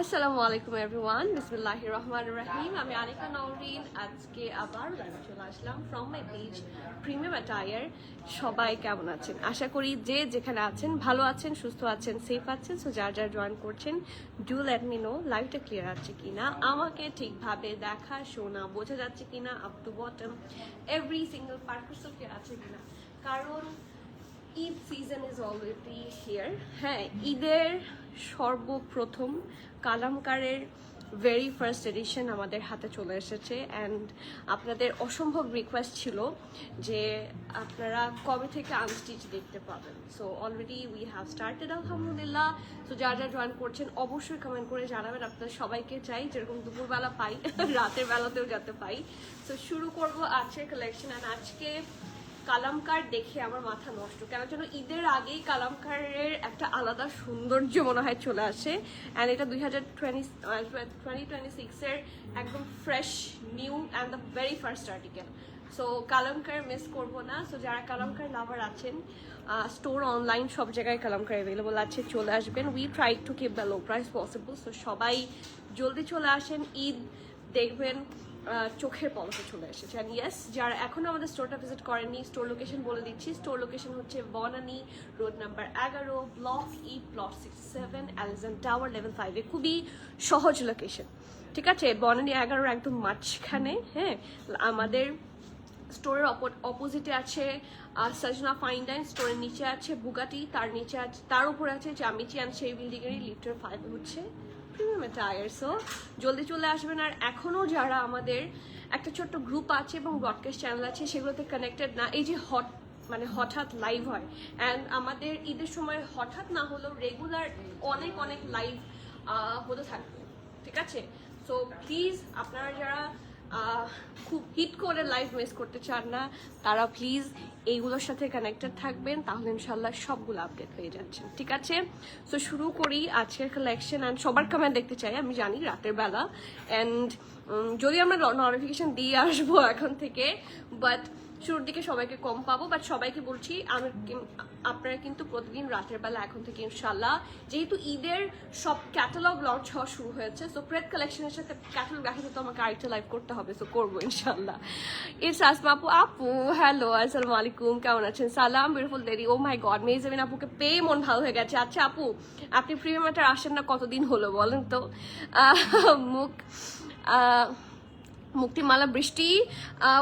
আসসালামু আলাইকুম এভরিওয়ান, বিসমিল্লাহির রহমানির রহিম। আমি আনিকা নওরিন। আজকে আবার লাইভে চলে আসলাম from my page premium attire. সবাই কেমন আছেন? আশা করি যে যেখানে আছেন ভালো আছেন, সুস্থ আছেন, সেফ আছেন। সো যার যার জয়েন করছেন, ডু লেট মি নো লাইভটা ক্লিয়ার আছে কিনা, আমাকে ঠিকভাবে দেখা শোনা বোঝা যাচ্ছে কিনা, up to bottom every single পারপাসও ক্লিয়ার আছে কিনা। কারণ Eid season is already here. হ্যাঁ, ঈদের সর্বপ্রথম কালামকারের ভেরি ফার্স্ট এডিশন আমাদের হাতে চলে এসেছে। অ্যান্ড আপনাদের অসম্ভব রিকোয়েস্ট ছিল যে আপনারা কবে থেকে আনস্টিচ দেখতে পাবেন। So already we have started আলহামদুলিল্লাহ। সো যারা যারা জয়েন করছেন অবশ্যই কমেন্ট করে জানাবেন। আপনাদের সবাইকে চাই যেরকম দুপুরবেলা পাই রাতের বেলাতেও যাতে পাই। সো শুরু করবো আজকের কালেকশন। অ্যান্ড আজকে কালামকার দেখে আমার মাথা নষ্ট, কেন যেন ঈদের আগেই কালামকারের একটা আলাদা সৌন্দর্য মনে হয় চলে আসে। অ্যান্ড এটা 2026-এর একদম fresh new and the very first article. So কালামকার miss করবো না। সো যারা কালামকার লাভার আছেন, স্টোর অনলাইন সব জায়গায় কালামকার অ্যাভেলেবল আছে, চলে আসবেন। We try to keep the low price possible. So সবাই জলদি চলে আসেন, ঈদ দেখবেন চোখের পলকে চলে এসেছে। অ্যান্ড ইয়েস, যারা এখনও আমাদের স্টোরটা ভিজিট করেননি, স্টোর লোকেশন বলে দিচ্ছি। স্টোর লোকেশন হচ্ছে Banani road number 11, block E, plot 67, Allison tower, level 5-এ। খুবই সহজ লোকেশন, ঠিক আছে? বনানী 11 একদম মাঝখানে। হ্যাঁ, আমাদের স্টোরের অপোজিটে আছে সাজনা ফাইন ডাইন, স্টোরের নিচে আছে বুগাটি, তার নিচে আছে, তার উপরে আছে জামিচি। অ্যান্ড সেই বিল্ডিংয়েরই লিফটের 5 হচ্ছে প্রিমিয়াম অ্যাটায়ার। সো জলদি চলে আসবেন। আর এখনও যারা আমাদের একটা ছোট্ট গ্রুপ আছে এবং ব্রডকাস্ট চ্যানেল আছে সেগুলোতে কানেক্টেড না, এই যে হঠাৎ লাইভ হয়, অ্যান্ড আমাদের ঈদের সময় হঠাৎ না হলেও রেগুলার অনেক অনেক লাইভ হতে থাকবে, ঠিক আছে? সো প্লিজ আপনারা যারা খুব হিট করে লাইভ মিস করতে চান না, তারা প্লিজ এইগুলোর সাথে কানেক্টেড থাকবেন, তাহলে ইনশাল্লাহ সবগুলো আপডেট পেয়ে যাচ্ছেন, ঠিক আছে? সো শুরু করি আজকের কালেকশন। অ্যান্ড সবার কমেন্ট দেখতে চাই, আমি জানি রাতের বেলা, অ্যান্ড যদি আমরা নোটিফিকেশন দিয়ে আসবো এখন থেকে, বাট শুরুর দিকে সবাইকে কম পাবো। বাট সবাইকে বলছি, আপনারা কিন্তু প্রতিদিন রাতের বেলা এখন থেকে ইনশাল্লাহ, যেহেতু ঈদের সব ক্যাটালগ লঞ্চ হওয়া শুরু হয়েছে, সো প্রেড কালেকশনের সাথে ক্যাটালগ দেখাতে তো আমাকে আরেকটা লাইভ করতে হবে। সো করবো ইনশাল্লাহ। ইটস আসমা আপু হ্যালো, আসসালামু আলাইকুম, কেমন আছেন? সালাম, beautiful lady. O my god, Mehazabien আপুকে পেয়ে মন ভালো হয়ে গেছে। আচ্ছা আপু, আপনি প্রিমিয়াম অ্যাটায়ার আসেন না কতদিন হলো বলেন তো? মুক্তিমালা বৃষ্টি,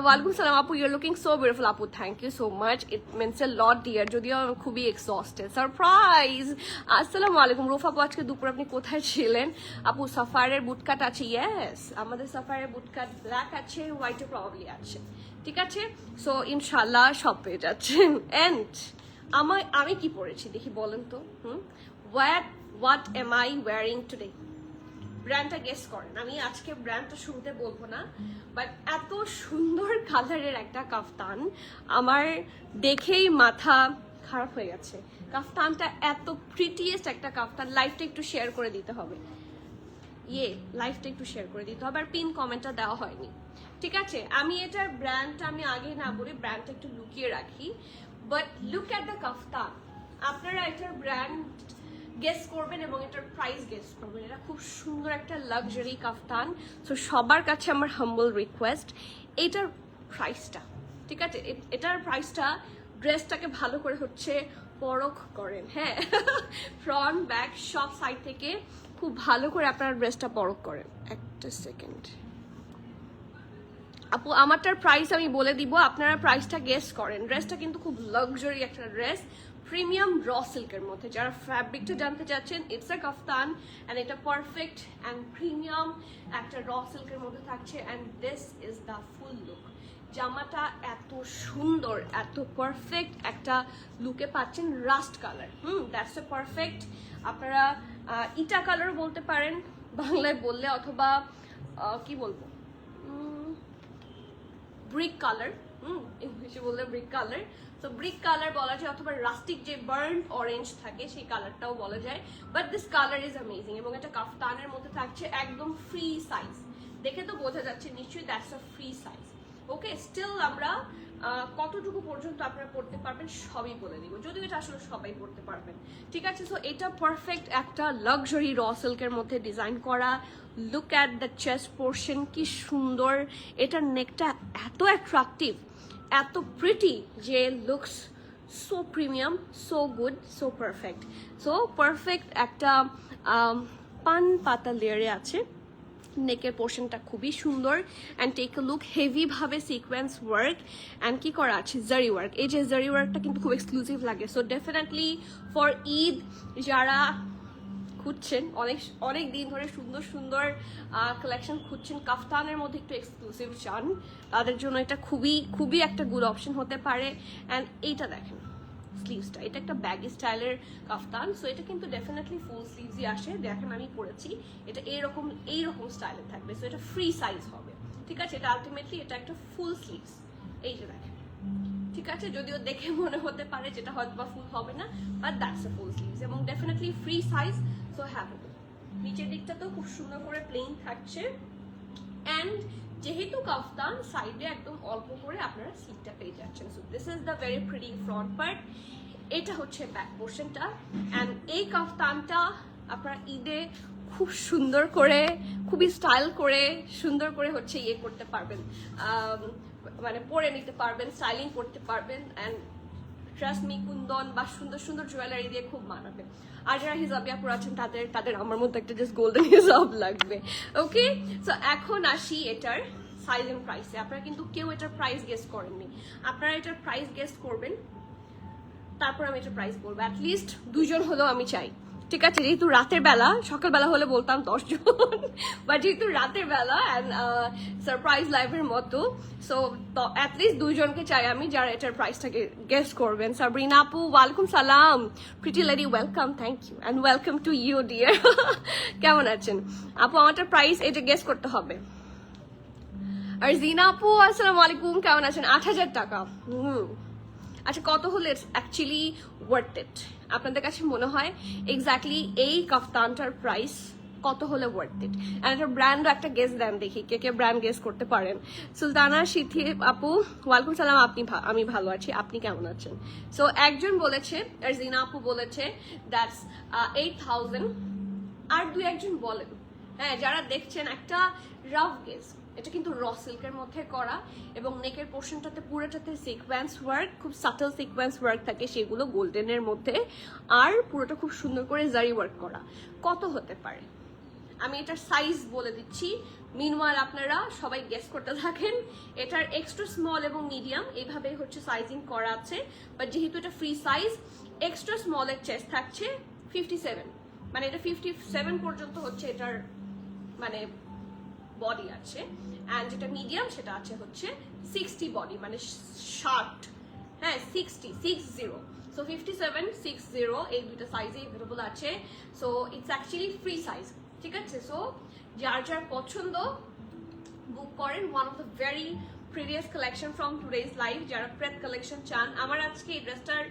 ওয়ালাইকুম সালাম আপু, ইউর লুকিং সো বিউটিফুল আপু, thank you so much, it means a lot dear. যদিও আমি খুবই এক্সস্টেড। সারপ্রাইজ। আসসালামু আলাইকুম রুফ আপু, আজকে দুপুর আপনি কোথায় ছিলেন? আপু সাফারের বুটকাট আছে? ইয়েস, আমাদের সাফারের বুটকাট ব্ল্যাক আছে, হোয়াইটও প্রবাবলি আছে, ঠিক আছে? সো ইনশাল্লাহ সব পেয়ে যাচ্ছেন। অ্যান্ড আমি কি পরেছি দেখি বলেন তো? What am I wearing today? ব্র্যান্ডটা গেস করেন। আমি আজকে ব্র্যান্ডটা শুনতে বলবো না, বাট এত সুন্দর কালারের একটা কাফতান আমার দেখেই মাথা খারাপ হয়ে গেছে। কাফতানটা এত প্রিটিয়েস্ট একটা কাফতান, লাইফটা একটু শেয়ার করে দিতে হবে, লাইফটা একটু শেয়ার করে দিতে হবে। আর পিন কমেন্টটা দেওয়া হয়নি, ঠিক আছে? আমি এটার ব্র্যান্ডটা আমি আগে না বলি, ব্র্যান্ডটা একটু লুকিয়ে রাখি, বাট লুক অ্যাট দ্য কাফতান। আপনারা এটার ব্র্যান্ড গেস করবেন এবং এটার প্রাইস গেস করবেন। এটা খুব সুন্দর একটা লাক্সারি কাফতান। সো সবার কাছে আমার হাম্বল রিকোয়েস্ট, এটার প্রাইসটা, ঠিক আছে, এটার প্রাইসটা, ড্রেসটাকে ভালো করে হচ্ছে পরখ করেন, হ্যাঁ, ফ্রন্ট ব্যাক সব সাইড থেকে খুব ভালো করে আপনার ড্রেসটা পরখ করেন। একটা সেকেন্ড আপু, আমারটার প্রাইস আমি বলে দিব, আপনারা প্রাইসটা গেস করেন। ড্রেসটা কিন্তু খুব লাক্সারি একটা ড্রেস, প্রিমিয়াম র সিল্কের মধ্যে। যারা ফ্যাব্রিকটা জানতে চাচ্ছেন, ইটস আ কাফতান অ্যান্ড এটা পারফেক্ট অ্যান্ড প্রিমিয়াম একটা র সিল্কের মধ্যে থাকছে, and this is the full look. জামাটা এত সুন্দর, এত পারফেক্ট একটা লুকে পাচ্ছেন, rushed colour, that's a perfect. আপনারা ইটা কালার বলতে পারেন বাংলায় বললে, অথবা কি বলবো, ব্রিক কালার, ইংলিশে বললে ব্রিক কালার। তো ব্রিক কালার বলা যায়, অথবা রাস্টিক যে বার্ন অরেঞ্জ থাকে সেই কালারটাও বলা যায়, but this colour is amazing. এবং এটা কাফতানের মধ্যে থাকছে একদম ফ্রি সাইজ, দেখে তো বোঝা যাচ্ছে নিশ্চয়ই that's a free size. Okay, still আমরা কতটুকু পর্যন্ত আপনারা পড়তে পারবেন সবই বলে দিব, যদিও এটা আসলে সবাই পড়তে পারবেন, ঠিক আছে? সো এটা পারফেক্ট একটা লাক্সারি র সিল্কের মধ্যে ডিজাইন করা। Look at the chest portion, কি সুন্দর। এটার নেকটা এত অ্যাট্রাকটিভ, এত প্রিটি, যে looks so premium, so good, so perfect. So perfect একটা পান পাতা লেয়ারে আছে। নেকের পোর্শনটা খুবই সুন্দর, and take a look, heavy ভাবে সিকোয়েন্স ওয়ার্ক অ্যান্ড কি করা আছে, জারি ওয়ার্ক। এই যে জারি ওয়ার্কটা কিন্তু খুব এক্সক্লুসিভ লাগে। সো ডেফিনেটলি ফর ঈদ যারা খুঁজছেন, অনেক দিন ধরে সুন্দর সুন্দর কালেকশন খুঁজছেন, কাফতানের মধ্যে একটু এক্সক্লুসিভ চান, তাদের জন্য এটা খুবই খুবই একটা গুড অপশন হতে পারে। অ্যান্ড এইটা দেখেন স্লিভসটা, এটা একটা ব্যাগি স্টাইলের কাফতান। সো এটা কিন্তু ডেফিনেটলি ফুল স্লিভসই আসে, দেখেন আমি পরেছি, এটা এইরকম স্টাইলের থাকবে। সো এটা ফ্রি সাইজ হবে, ঠিক আছে? এটা আলটিমেটলি এটা একটা ফুল স্লিভস, এই যে দেখেন, ঠিক আছে? যদিও দেখে মনে হতে পারে যেটা হয়তো বা ফুল হবে না, but that's a full sleeves এবং definitely free size. So have it. নিচের দিকটা তো খুব সুন্দর করে প্লেন থাকছে, অ্যান্ড যেহেতু কাফতান, সাইডে একদম অল্প করে আপনারা সিটটা পেয়ে যাচ্ছেন। So this is the very pretty front part. এটা হচ্ছে ব্যাক পোর্শনটা, অ্যান্ড এই কাফতানটা আপনারা ঈদে খুব সুন্দর করে, খুবই স্টাইল করে, সুন্দর করে হচ্ছে ইয়ে করতে পারবেন, মানে পরে নিতে পারবেন, স্টাইলিং করতে পারবেন। অ্যান্ড ট্রাস্ট মি, কুন্দন বা সুন্দর সুন্দর জুয়েলারি দিয়ে খুব মানাবে। আর যারা হিজাবি আপুরা আছেন তাদের আমার মধ্যে একটা জাস্ট গোল্ডেন হিজাব লাগবে। ওকে, সো এখন আসি এটার সাইজ এন্ড প্রাইসে। আপনারা কিন্তু কেউ এটার প্রাইস গেস করেননি, আপনারা এটার প্রাইস গেস করবেন, তারপর আমি এটার প্রাইস বলবো। অ্যাটলিস্ট 2 জন হলেও আমি চাই, ঠিক আছে? যেহেতু রাতের বেলা, সকালবেলা হলে বলতাম 10 জন, বাট যেহেতু রাতের বেলা অ্যান্ড সারপ্রাইজ লাইভের মতো, সো অ্যাটলিস্ট 2 জনকে চাই আমি যারা এটার প্রাইসটাকে গেস করবেন। সাবরিনা আপু, ওয়ালাইকুম সালাম। Pretty lady, welcome, thank you and welcome to you dear. কেমন আছেন আপু? আমারটার প্রাইস এটা গেস করতে হবে। আর জিনা আপু, আসসালামু আলাইকুম, কেমন আছেন? 8000 টাকা। আচ্ছা, কত হলে অ্যাকচুয়ালি ওয়ার্থ ইট আপনাদের কাছে মনে হয়? এক্স্যাক্টলি এই কাফতানটার প্রাইস কত হলে ওয়ার্থ ইট? অ্যান্ড একটা ব্র্যান্ডও একটা গেস দেন দেখি, কে কে ব্র্যান্ড গেস করতে পারেন। সুলতানা সিথি আপু, ওয়ালাইকুম সালাম, আমি ভালো আছি, আপনি কেমন আছেন? সো একজন বলেছে, আর জিনা আপু বলেছে দ্যাটস 8000। আর 2-1 বলেন, হ্যাঁ, যারা দেখছেন একটা রাফ গেস। এটা কিন্তু র সিল্কের মধ্যে করা, এবং নেকের পোর্শনটাতে পুরোটাতে সিকোয়েন্স ওয়ার্ক, খুব সাটল সিকোয়েন্স ওয়ার্ক থাকে, সেগুলো গোল্ডেনের মধ্যে, আর পুরোটা খুব সুন্দর করে জারি ওয়ার্ক করা। কত হতে পারে? আমি এটার সাইজ বলে দিচ্ছি, মিনওয়াইল আপনারা সবাই গেস করতে থাকেন। এটার এক্সট্রা স্মল এবং মিডিয়াম এইভাবে হচ্ছে সাইজিং করা আছে, বাট যেহেতু এটা ফ্রি সাইজ, এক্সট্রা স্মলের চেস্ট থাকছে 57, মানে এটা 57 পর্যন্ত হচ্ছে এটার মানে বডি আছে, অ্যান্ড যেটা মিডিয়াম সেটা আছে হচ্ছে 60 বডি, মানে 60, হ্যাঁ 60। সো 57, 60 এই দুইটা সাইজে অ্যাভেলেবল আছে। So it's actually free size, ঠিক আছে? সো যার যার পছন্দ বুক করেন। One of the very previous collection from today's live, যারা প্রেট কালেকশন চান। আমার আজকে এই ড্রেসটার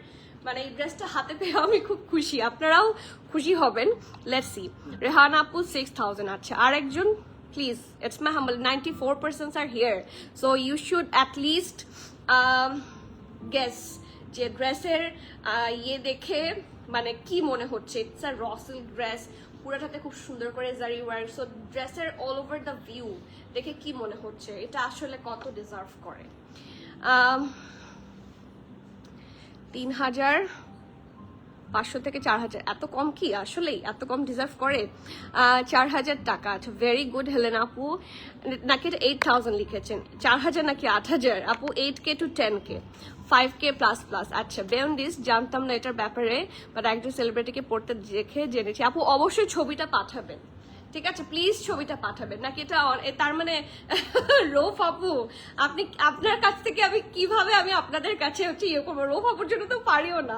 মানে এই ড্রেসটা হাতে পেয়ে আমি খুব খুশি, আপনারাও খুশি হবেন। লেটস সি, রেহান আপু 6000। আচ্ছা, আরেকজন প্লিজ, ইটস মাই হাম্বল 94% আর here, so you should at least guess যে ড্রেসের ইয়ে দেখে মানে কি মনে হচ্ছে। It's a raw silk dress, পুরোটাতে খুব সুন্দর করে জারি ওয়ার্ক, সো ড্রেসের অল ওভার দ্য ভিউ দেখে কি মনে হচ্ছে এটা আসলে কত ডিজার্ভ করে। 3500 থেকে 4000, এত কম কি আসলেই এত কম ডিজার্ভ করে? 4000 টাকা। আচ্ছা, ভেরি গুড হেলেনা আপু, নাকি এটা 8000 লিখেছেন, 4000 নাকি 8000 আপু? 8K to 10K, 5K plus plus. আচ্ছা, বেয়ন্ডিস জানতাম না এটার ব্যাপারে, বাট একজন সেলিব্রিটিকে পড়তে দেখে জেনেছি। আপু অবশ্যই ছবিটা পাঠাবেন, ঠিক আছে? প্লিজ ছবিটা পাঠাবেন। নাকি এটা তার মানে রোফ আপু, আপনি আপনার কাছ থেকে আমি কিভাবে আমি আপনাদের কাছে হচ্ছে ইয়ে করবো? রোফ আপুর জন্য তো পারিও না।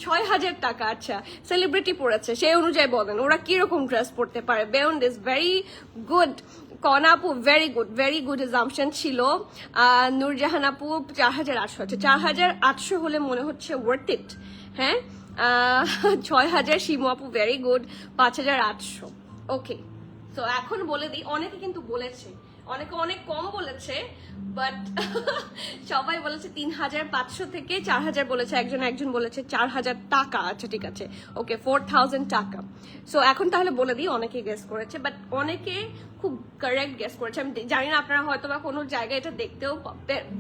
6000 টাকা। আচ্ছা, সেলিব্রিটি পড়েছে সেই অনুযায়ী বলেন ওরা কিরকম ড্রেস পড়তে পারে। Beyond is very good. কনা আপু ভেরি গুড এক্সাম্পশন ছিল। নূরজাহান আপু 4800। আচ্ছা, 4800 হলে মনে হচ্ছে ওয়ার্থ ইট। হ্যাঁ, 6000। শিমু আপু ভেরি গুড, 5800। ওকে, তো এখন বলে দিই, অনেকে কিন্তু বলেছে, অনেকে অনেক কম বলেছে, বাট সবাই বলেছে 3500 থেকে 4000 বলেছে, একজন বলেছে 4000 টাকা। আচ্ছা ঠিক আছে, ওকে, 4000 টাকা। সো এখন তাহলে বলে দিই, অনেকে গেস করেছে, বাট অনেকে খুব কারেক্ট গেস করেছে। আমি জানি না আপনারা হয়তো বা কোনো জায়গায় এটা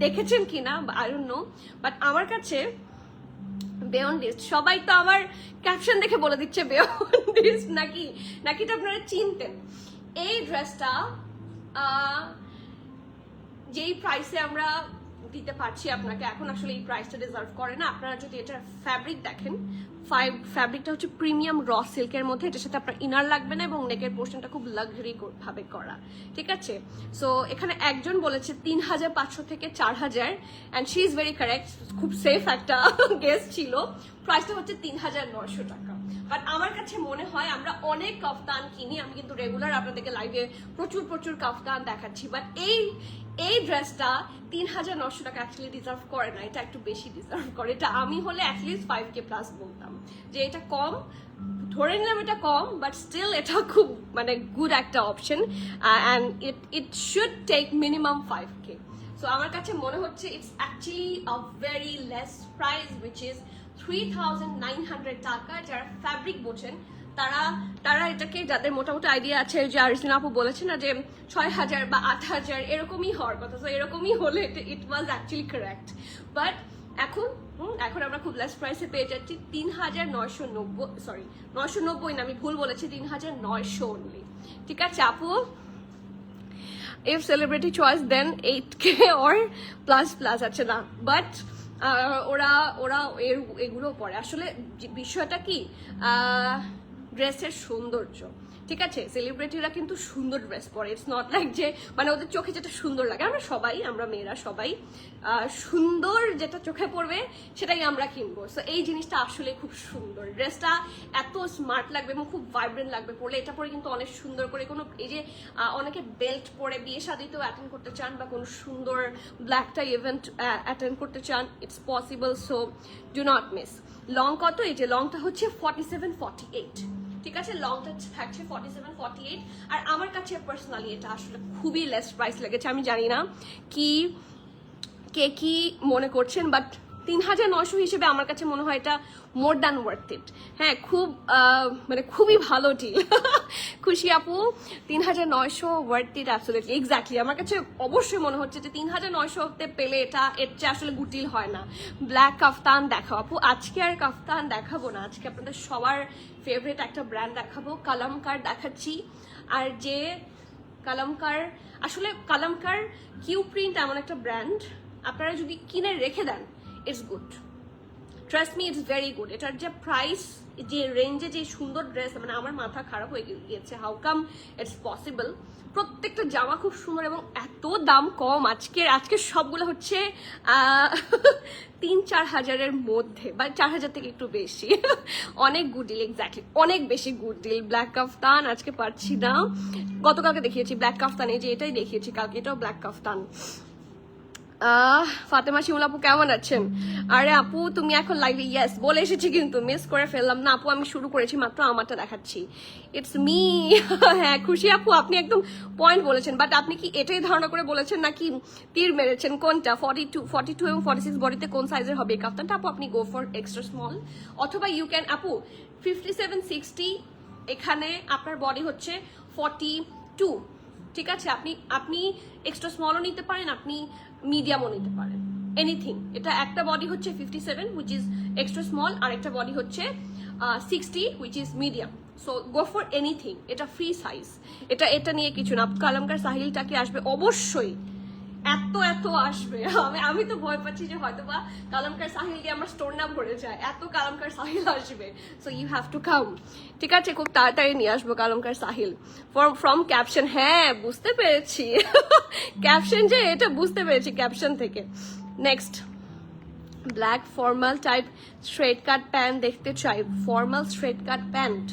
দেখেছেন কিনা, আই ডোন্ট নো, বাট আমার কাছে বেয়ন্ডিস, সবাই তো আমার ক্যাপশন দেখে বলে দিচ্ছে বেয়ন্ডিস নাকি তো আপনারা চিনতেন। এই ড্রেসটা যেই প্রাইসে আমরা দিতে পারছি আপনাকে, এখন আসলে এই প্রাইসটা ডিজার্ভ করে না। আপনারা যদি এটার ফ্যাব্রিক দেখেন, ফ্যাব্রিকটা হচ্ছে প্রিমিয়াম র সিল্কের মধ্যে, এটার সাথে আপনার ইনার লাগবে না, এবং নেকের পোর্শনটা খুব লাক্সারি ভাবে করা, ঠিক আছে? সো এখানে একজন বলেছে 3500 থেকে 4000, and she is very correct, খুব সেফ একটা গেস ছিল। প্রাইসটা হচ্ছে 3900 টাকা। বাট আমার কাছে মনে হয় আমরা অনেক কাফতান কিনি, আমি কিন্তু রেগুলার আপনাদেরকে লাইভে প্রচুর কাফতান দেখাচ্ছি, বাট এই ড্রেসটা 3900 টাকা অ্যাকচুয়ালি ডিজার্ভ করে না, এটা একটু বেশি ডিজার্ভ করে। এটা আমি হলে অ্যাটলিস্ট 5K প্লাস বলতাম, যে এটা কম, ধরে নিলাম এটা কম, বাট স্টিল এটা খুব মানে গুড একটা option, and it should take minimum 5K। So আমার কাছে মনে হচ্ছে it's actually a very less price, which is 3900 taka. যারা ফ্যাব্রিক বোঝেন তারা এটাকে, যাদের মোটামুটি আইডিয়া আছে, যে আরিসিনা আপু বলেছে না যে 6000 বা 8000 এরকমই হওয়ার কথা, তো এরকমই হলে ইট ওয়াজ অ্যাকচুয়ালি কারেক্ট। বাট এখন আমরা খুব লেস প্রাইসে পেয়ে যাচ্ছি 3990, সরি 990 না, আমি ভুল বলেছি, 3900 অনলি, ঠিক আছে আপু? If celebrity choice then 8K or plus. আচ্ছা না, বাট ওরা এগুলো পরে। আসলে বিষয়টা কি, ড্রেসের সৌন্দর্য, ঠিক আছে? সেলিব্রিটিরা কিন্তু সুন্দর ড্রেস পরে, ইটস নট লাইক যে মানে ওদের চোখে যেটা সুন্দর লাগে, আমরা মেয়েরা সবাই সুন্দর যেটা চোখে পড়বে সেটাই আমরা কিনবো। সো এই জিনিসটা আসলে খুব সুন্দর, ড্রেসটা এত স্মার্ট লাগবে এবং খুব ভাইব্রেন্ট লাগবে পরলে। এটা পরে কিন্তু অনেক সুন্দর করে কোনো, এই যে অনেকে বেল্ট পরে বিয়ে শাদিতেও অ্যাটেন্ড করতে চান, বা কোনো সুন্দর ব্ল্যাকটা ইভেন্ট অ্যাটেন্ড করতে চান, it's possible. So do not miss. Long কত? এই যে লংটা হচ্ছে 47-48, ঠিক আছে? লংটা থাকছে 47-48, আর আমার কাছে পার্সোনালি এটা আসলে খুবই লেস প্রাইস লেগেছে। আমি জানি না কে কি মনে করছেন, বাট 3900 হিসেবে আমার কাছে মনে হয় এটা মোর দ্যান ওয়ার্থ ইট। হ্যাঁ, মানে খুবই ভালো ডিল। খুশি আপু 3900 ওয়ার্থ ইট, অ্যাবসলিউটলি, এক্স্যাক্টলি। আমার কাছে অবশ্যই মনে হচ্ছে যে 3900-তে পেলে এটা এর চেয়ে আসলে গুড ডিল হয় না। ব্ল্যাক কাফতান দেখাও আপু। আজকে আর কাফতান দেখাবো না, আজকে আপনাদের সবার ফেভারিট একটা ব্র্যান্ড দেখাবো, কালামকার দেখাচ্ছি। আর যে কালামকার কিউ প্রিন্ট এমন একটা ব্র্যান্ড, আপনারা যদি কিনে রেখে দেন, it's good, trust me, it's very good. এটার যে প্রাইস, যে রেঞ্জে যে সুন্দর ড্রেস, মানে আমার মাথা খারাপ হয়ে গিয়েছে, হাউ কাম ইটস পসিবল। প্রত্যেকটা জামা খুব সুন্দর এবং এত দাম কম। আজকে সবগুলো হচ্ছে 3-4 হাজারের মধ্যে, বা 4000 থেকে একটু বেশি। অনেক গুড ডিল, এক্স্যাক্টলি, অনেক বেশি গুড ডিল। ব্ল্যাক কাফতান আজকে পাচ্ছি না, গতকালকে দেখিয়েছি ব্ল্যাক কাফতান, এই যে এটাই দেখিয়েছি কালকে, এটাও ব্ল্যাক কাফতান। ফাতেমা শিমুল আপু কেমন আছেন? আরে আপু তুমি এখন লাইভে ইয়েস বলে এসেছি, কিন্তু মিস করে ফেললাম না আপু, আমি শুরু করেছি মাত্র, আমারটা দেখাচ্ছি। It's me. হ্যাঁ খুশি আপু, আপনি একদম পয়েন্ট বলেছেন, বাট আপনি কি এটাই ধারণা করে বলেছেন নাকি তীর মেরেছেন? কোনটা 42 এবং 46 বডিতে কোন সাইজের হবে এই কাফতানটা? আপু আপনি গো ফর এক্সট্রা স্মল, অথবা ইউ ক্যান আপু 57-60, এখানে আপনার বডি হচ্ছে 42, ঠিক আছে? আপনি এক্সট্রা স্মলও নিতে পারেন, আপনি মিডিয়ামও নিতে পারেন, এনিথিং। এটা একটা বডি হচ্ছে 57 হুইচ ইজ এক্সট্রা স্মল, আর একটা বডি হচ্ছে 60 which is medium. So go for anything, এটা ফ্রি সাইজ, এটা নিয়ে কিছু না। কালামকার সাহিলটা কি আসবে? অবশ্যই এত আসবে। আমি তো ভয় পাচ্ছি যে হয়তো বা কালামকার সাহিল দিয়ে আমার স্টোর না ভরে যায়, এত কালামকার সাহিল আসবে। So you have to come, ঠিক আছে? খুব তাড়াতাড়ি নিয়ে আসবো কালামকার সাহিল। ফ্রম ক্যাপশন, হ্যাঁ বুঝতে পেরেছি। ক্যাপশন যে এটা বুঝতে পেরেছি ক্যাপশন থেকে। Next, black formal type straight কাট প্যান্ট দেখতে চাই, ফর্মাল স্ট্রেট কাট প্যান্ট।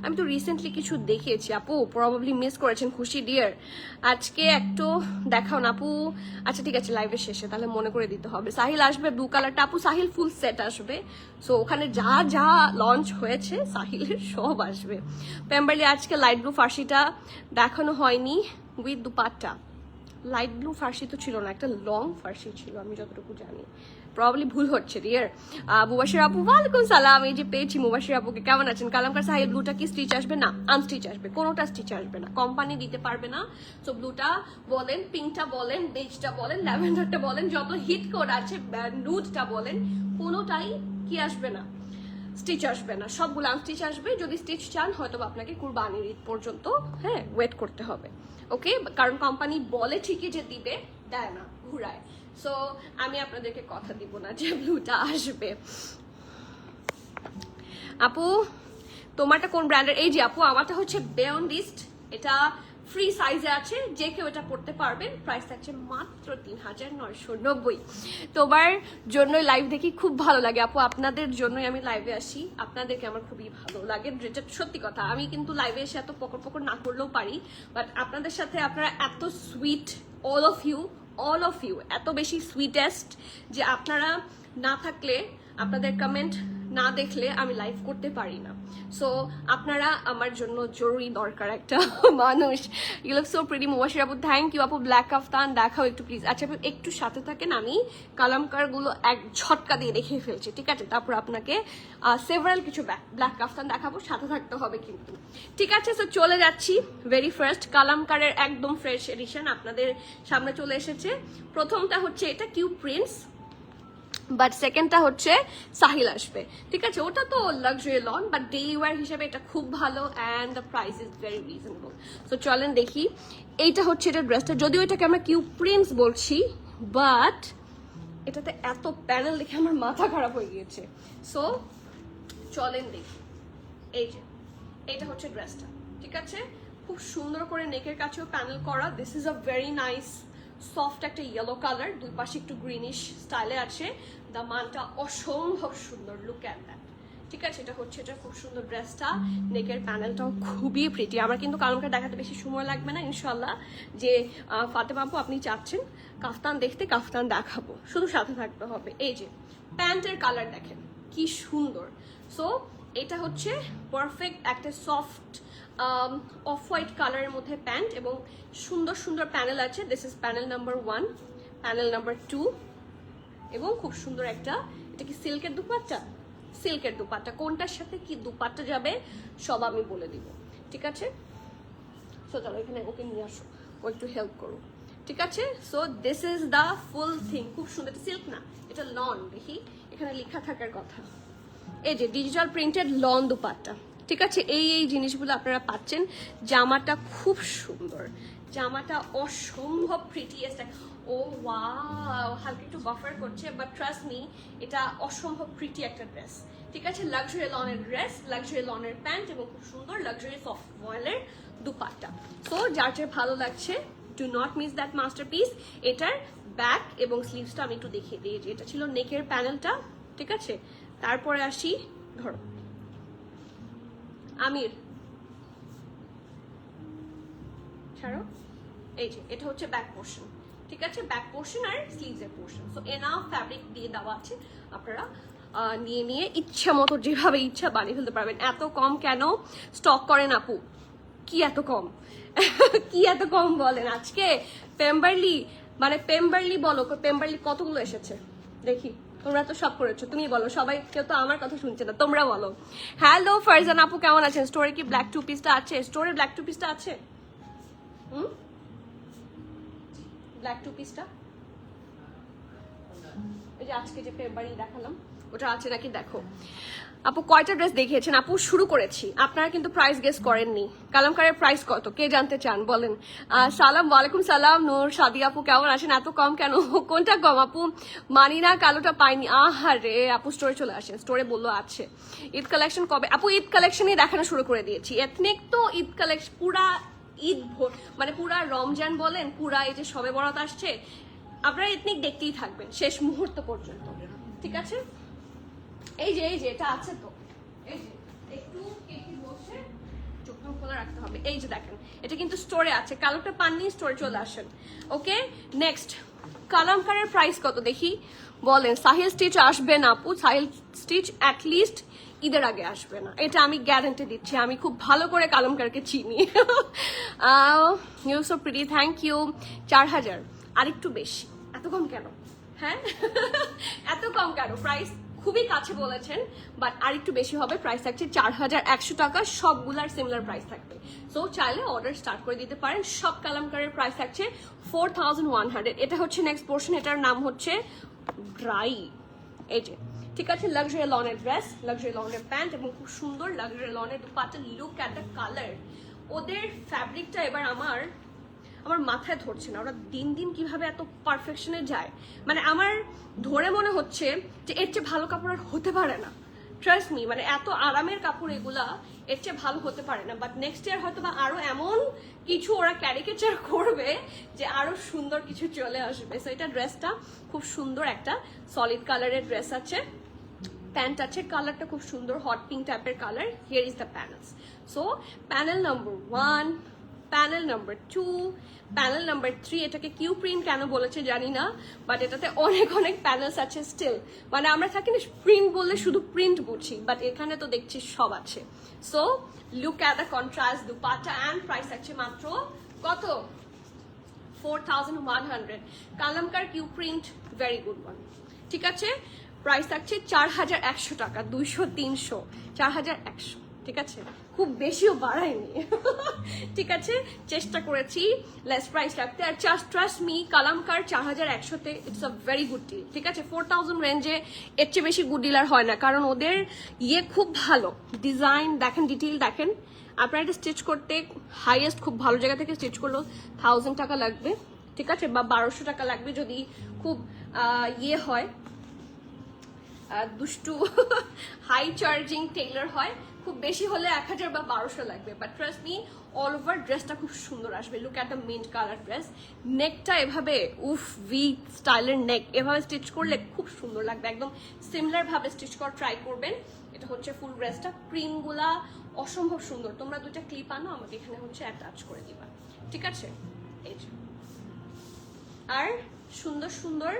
আমি তো রিসেন্টলি কিছু দেখিয়েছি আপু, প্রবাবলি মিস করেছেন। খুশি ডিয়ার আজকে একটু দেখাও না আপু। আচ্ছা ঠিক আছে, লাইভের শেষে তাহলে মনে করে দিতে হবে। সাহিল আসবে ব্লু কালারটা আপু, সাহিল ফুল সেট আসবে। সো ওখানে যা যা লঞ্চ হয়েছে সাহিলের সব আসবে। পেম্বারলি আজকে লাইট ব্লু ফার্সিটা দেখানো হয়নি উইথ দুপাট্টা। লাইট ব্লু ফার্সি তো ছিল না, একটা লং ফার্সি ছিল আমি যতটুকু জানি, প্রবাবলি ভুল হচ্ছে ডিয়ার। মুবাশির আপু ওয়ালাইকুম সালাম, এই যে পেয়েছি মুবাশির আপুকে, কেমন আছেন? কালামকার সাহেব ব্লুটা কি স্টিচ আসবে? না, আনস্টিচ আসবে, কোনোটা স্টিচ আসবে না, কোম্পানি দিতে পারবে না। সো ব্লুটা বলেন, পিঙ্কটা বলেন, বেজটা বলেন, ল্যাভেন্ডারটা বলেন, যত হিট কোড আছে, নুডটা বলেন, কোনোটাই কি আসবে না, স্টিচ আসবে না, সবগুলো আনস্টিচ আসবে। যদি স্টিচ চান হয়তো আপনাকে কুরবানির ঈদ পর্যন্ত ওয়েট করতে হবে, ওকে? কারণ কোম্পানি বলে ঠিকই যে দিবে, দেয় না, ঘুরায়। সো আমি আপনাদেরকে কথা দিব না যে ব্লুটা আসবে। আপু তোমারটা কোন ব্র্যান্ডের? এই যে আপু আমারটা হচ্ছে বেয়ন্ড লিস্ট, এটা ফ্রি সাইজে আছে, যে কেউ এটা পড়তে পারবেন। প্রাইস থাকছে মাত্র 3990। তোমার জন্যই লাইভ দেখি, খুব ভালো লাগে আপু, আপনাদের জন্যই আমি লাইভে আসি, আপনাদেরকে আমার খুবই ভালো লাগে, যেটা সত্যি কথা। আমি কিন্তু লাইভে এসে এত পকর না করলেও পারি, বাট আপনাদের সাথে আপনারা এত সুইট, অল অফ ইউ এত বেশি সুইটেস্ট, যে আপনারা না থাকলে, আপনাদের কমেন্ট না দেখলে আমি লাইভ করতে পারি না। সো আপনারা আমার জন্য জরুরি দরকার একটা মানুষ। You look so pretty Mubashir আপু, থ্যাংক ইউ আপু। ব্ল্যাক কাফতান দেখাও একটু প্লিজ। আচ্ছা আপু একটু সাথে থাকেন, আমি কালামকার গুলো এক ঝটকা দিয়ে দেখিয়ে ফেলছি, ঠিক আছে? তারপর আপনাকে সেভারাল কিছু ব্ল্যাক কাফতান দেখাবো, সাথে থাকতে হবে কিন্তু, ঠিক আছে? সো চলে যাচ্ছি, ভেরি ফার্স্ট কালামকারের একদম ফ্রেশ এডিশন আপনাদের সামনে চলে এসেছে। প্রথমটা হচ্ছে এটা কিউ প্রিন্স, বাট সেকেন্ডটা হচ্ছে সাহিল আসবে, ঠিক আছে? ওটা তো luxury lawn, but daily wear হিসেবে এটা খুব ভালো, and the price is very reasonable. So চলেন দেখি, এইটা হচ্ছে এটা ড্রেসটা, যদিও এটাকে আমরা কিউ প্রিন্স বলছি, বাট এটাতে এত প্যানেল দেখে আমার মাথা খারাপ হয়ে গিয়েছে। সো চলেন দেখি, এই যে এটা হচ্ছে ড্রেসটা, ঠিক আছে? খুব সুন্দর করে নেকের কাছেও প্যানেল করা। This is a very nice soft একটা ইয়েলো কালার, দুই পাশে একটু গ্রিনিশ স্টাইলে আছে। দামানটা অসম্ভব সুন্দর, লুক অ্যাট দ্যাট, ঠিক আছে? এটা হচ্ছে এটা খুব সুন্দর ড্রেসটা, নেকের প্যানেলটাও খুবই প্রিটি। আমার কিন্তু কালামকার দেখাতে বেশি সময় লাগবে না ইনশাল্লাহ। যে ফাতেমা আপু আপনি চাচ্ছেন কাফতান দেখতে, কাফতান দেখাবো, শুধু সাথে থাকতে হবে। এই যে প্যান্টের কালার দেখেন কি সুন্দর। সো এটা হচ্ছে পারফেক্ট একটা সফট অফ হোয়াইট কালারের মধ্যে প্যান্ট, এবং সুন্দর সুন্দর প্যানেল আছে। This is panel number 1, panel number 2, এবং খুব সুন্দর একটা, এটা কি সিল্কের দুপাট্টা? সিল্কের দুপাট্টা, কোনটার সাথে কি দুপাট্টা যাবে সব আমি বলে দিব, ঠিক আছে? সো চলো এখানে ওকে নিয়ে আসো, ও একটু হেল্প করো, ঠিক আছে? So this is the full thing, খুব সুন্দর। এটা সিল্ক না, এটা লন, দেখি এখানে লেখা থাকার কথা। এই যে ডিজিটাল প্রিন্টেড লন দুপাট্টা, ঠিক আছে? এই জিনিসগুলো আপনারা পাচ্ছেন। জামাটা খুব সুন্দর, জামাটা অসম্ভব প্রিটিয়েস্ট। ও ওয়াও, হালকা একটু বাফার করছে, বাট ট্রাস্ট মি এটা অসম্ভব প্রিটি একটা ড্রেস, ঠিক আছে? লাক্সারি লনের ড্রেস, লাক্সারি লনের প্যান্ট, এবং খুব সুন্দর লাক্সারি সফট ভয়েলের দুপাট্টা। সো যার যার ভালো লাগছে, do not miss that masterpiece. এটার ব্যাক এবং স্লিভসটা আমি একটু দেখিয়ে দিই। যে এটা ছিল নেকের প্যানেলটা, ঠিক আছে? তারপরে আসি, ধরো আমির ছাড়ো, এই যে এটা হচ্ছে ব্যাক পোর্শন, ঠিক আছে, ব্যাক পোর্শন আর স্লিভসের পোর্শন। সো এনাফ ফ্যাব্রিক দিয়ে দেওয়া আছে, আপনারা নিয়ে নিয়ে ইচ্ছা মতো যেভাবে ইচ্ছা বানিয়ে ফেলতে পারবেন। এত কম কেন স্টক করেন আপু? কি এত কম? কি এত কম বলেন আজকে? পেম্বারলি মানে পেম্বারলি বলো, পেম্বারলি কতগুলো এসেছে দেখি? তোমরা তো সব করেছো, তুমি বলো। সবাই কেউ তো আমার কথা শুনছে না, তোমরা বলো। হ্যালো ফারজান আপু, কেমন আছেন? স্টোরে কি ব্ল্যাক টু পিসটা আছে? স্টোরে ব্ল্যাক টু পিসটা আছে? ব্ল্যাক টু পিসটা এই যে আজকে যে পেম্বারলি দেখালাম ওটা আছে নাকি দেখো। আপু কয়টা ড্রেস দেখিয়েছেন? আপু শুরু করেছি, আপনারা কিন্তু প্রাইস গেস করেননি। কালামকারের প্রাইস কত কে জানতে চান বলেন? সালাম, ওয়ালাইকুম সালাম নূর সাদি আপু, কেমন আছেন? এত কম কেন? কোনটা কম আপু? মানি না, কালোটা পাইনি। আহারে আপু স্টোরে চলে আসেন, স্টোরে বললো আছে। ঈদ কালেকশন কবে? আপু ঈদ কালেকশনই দেখানো শুরু করে দিয়েছি। এথনিক তো ঈদ কালেকশন পুরা ঈদ মানে পুরা রমজান বলেন, পুরা এই যে সবে বরাত আসছে, আপনারা এথনিক দেখতেই থাকবেন শেষ মুহূর্ত পর্যন্ত, ঠিক আছে? এই যে এটা আছে তো, এই যে একটু কেটে বসে চোখ খোলা রাখতে হবে। এই যে দেখেন এটা কিন্তু স্টোরে আছে, কালোটা পাননি, স্টোরে চলে আসেন। ওকে নেক্সট কালামকারের প্রাইস কত দেখি বলেন? সাহিল স্টিচ আসবে না আপু, সাহিল স্টিচ অ্যাটলিস্ট ঈদের আগে আসবে না, এটা আমি গ্যারান্টি দিচ্ছি। আমি খুব ভালো করে কালামকারকে চিনি। You so pretty, thank you. 4000 আরেকটু বেশি, এত কম কেন? হ্যাঁ এত কম কেন? প্রাইস খুবই কাছে বলেছেন, বাট আর একটু বেশি হবে। প্রাইস থাকছে 4100 টাকা, সবগুলার সিমিলার প্রাইস থাকবে। সো চাইলে অর্ডার স্টার্ট করে দিতে পারেন। সব কালামকারের প্রাইস থাকছে 4100। এটা হচ্ছে নেক্সট পোর্শন, এটার নাম হচ্ছে ড্রাই। এই যে ঠিক আছে, লাক্সারি লনের ড্রেস, লাক্সারি লনের প্যান্ট এবং খুব সুন্দর লাক্সারি লনের dupatta. Look at the colour, ওদের ফ্যাব্রিকটা এবার আমার মাথায় ধরছে না, ওরা দিন দিন কিভাবে এত পারফেকশনে যায়। মানে আমার ধরে মনে হচ্ছে যে এর চেয়ে ভালো কাপড় আর হতে পারে না। ট্রাস্ট মি, মানে এত আরামের কাপড় এগুলা, এর চেয়ে ভালো হতে পারে না। বাট নেক্সট ইয়ার হয়তো বা আরো এমন কিছু ওরা ক্যারিকেচার করবে যে আরো সুন্দর কিছু চলে আসবে। সো এটা ড্রেসটা খুব সুন্দর, একটা সলিড কালারের ড্রেস আছে, প্যান্ট আছে, কালারটা খুব সুন্দর হট পিঙ্ক টাইপের colour. Here is the panels. So panel number 1, panel number 2, panel number 3। এটাকে কিউ প্রিন্ট কেন বলেছে জানি না, বাট এটাতে অনেক অনেক প্যানেলস আছে স্টিল। মানে আমরা থাকি না প্রিন্ট বললে শুধু প্রিন্ট বুঝি, বাট এখানে তো দেখছি সব আছে। So look at the contrast dupatta and price আছে মাত্র কত? 4100। Kalamkar Q print, very good one. ঠিক আছে, প্রাইস থাকছে 4100 টাকা, 200 300 4100। ঠিক আছে, খুব বেশিও বাড়ায়নি। ঠিক আছে, চেষ্টা করেছি লেস প্রাইস রাখতে। আর ট্রাস্ট মি, কালামকার 4100-তে it's a very good deal. ঠিক আছে, 4000 রেঞ্জে এর চেয়ে বেশি গুড ডিল আর হয় না, কারণ ওদের ইয়ে খুব ভালো, ডিজাইন দেখেন, ডিটেইল দেখেন। আপনারা এটা স্টিচ করতে হাইয়েস্ট খুব ভালো জায়গা থেকে স্টিচ করলেও 1000 টাকা লাগবে। ঠিক আছে, বা 1200 টাকা লাগবে যদি খুব ইয়ে হয়, দুষ্টু হাই চার্জিং টেইলার হয়। খুব বেশি হলে 1000 বা 1200 লাগবে। But trust me, all over ড্রেসটা খুব সুন্দর আসবে। Look at the mint colour dress. নেকটা এভাবে উফ ভি স্টাইলের নেক, এভাবে স্টিচ করলে খুব সুন্দর লাগবে। একদম সিমিলার ভাবে স্টিচ করা ট্রাই করবেন। এটা হচ্ছে ফুল ড্রেসটা, প্রিন্টগুলা অসম্ভব সুন্দর। তোমরা দুইটা ক্লিপ আনো, আমাকে এখানে হচ্ছে অ্যাটাচ করে দিবা। ঠিক আছে, এই যে আর সুন্দর সুন্দর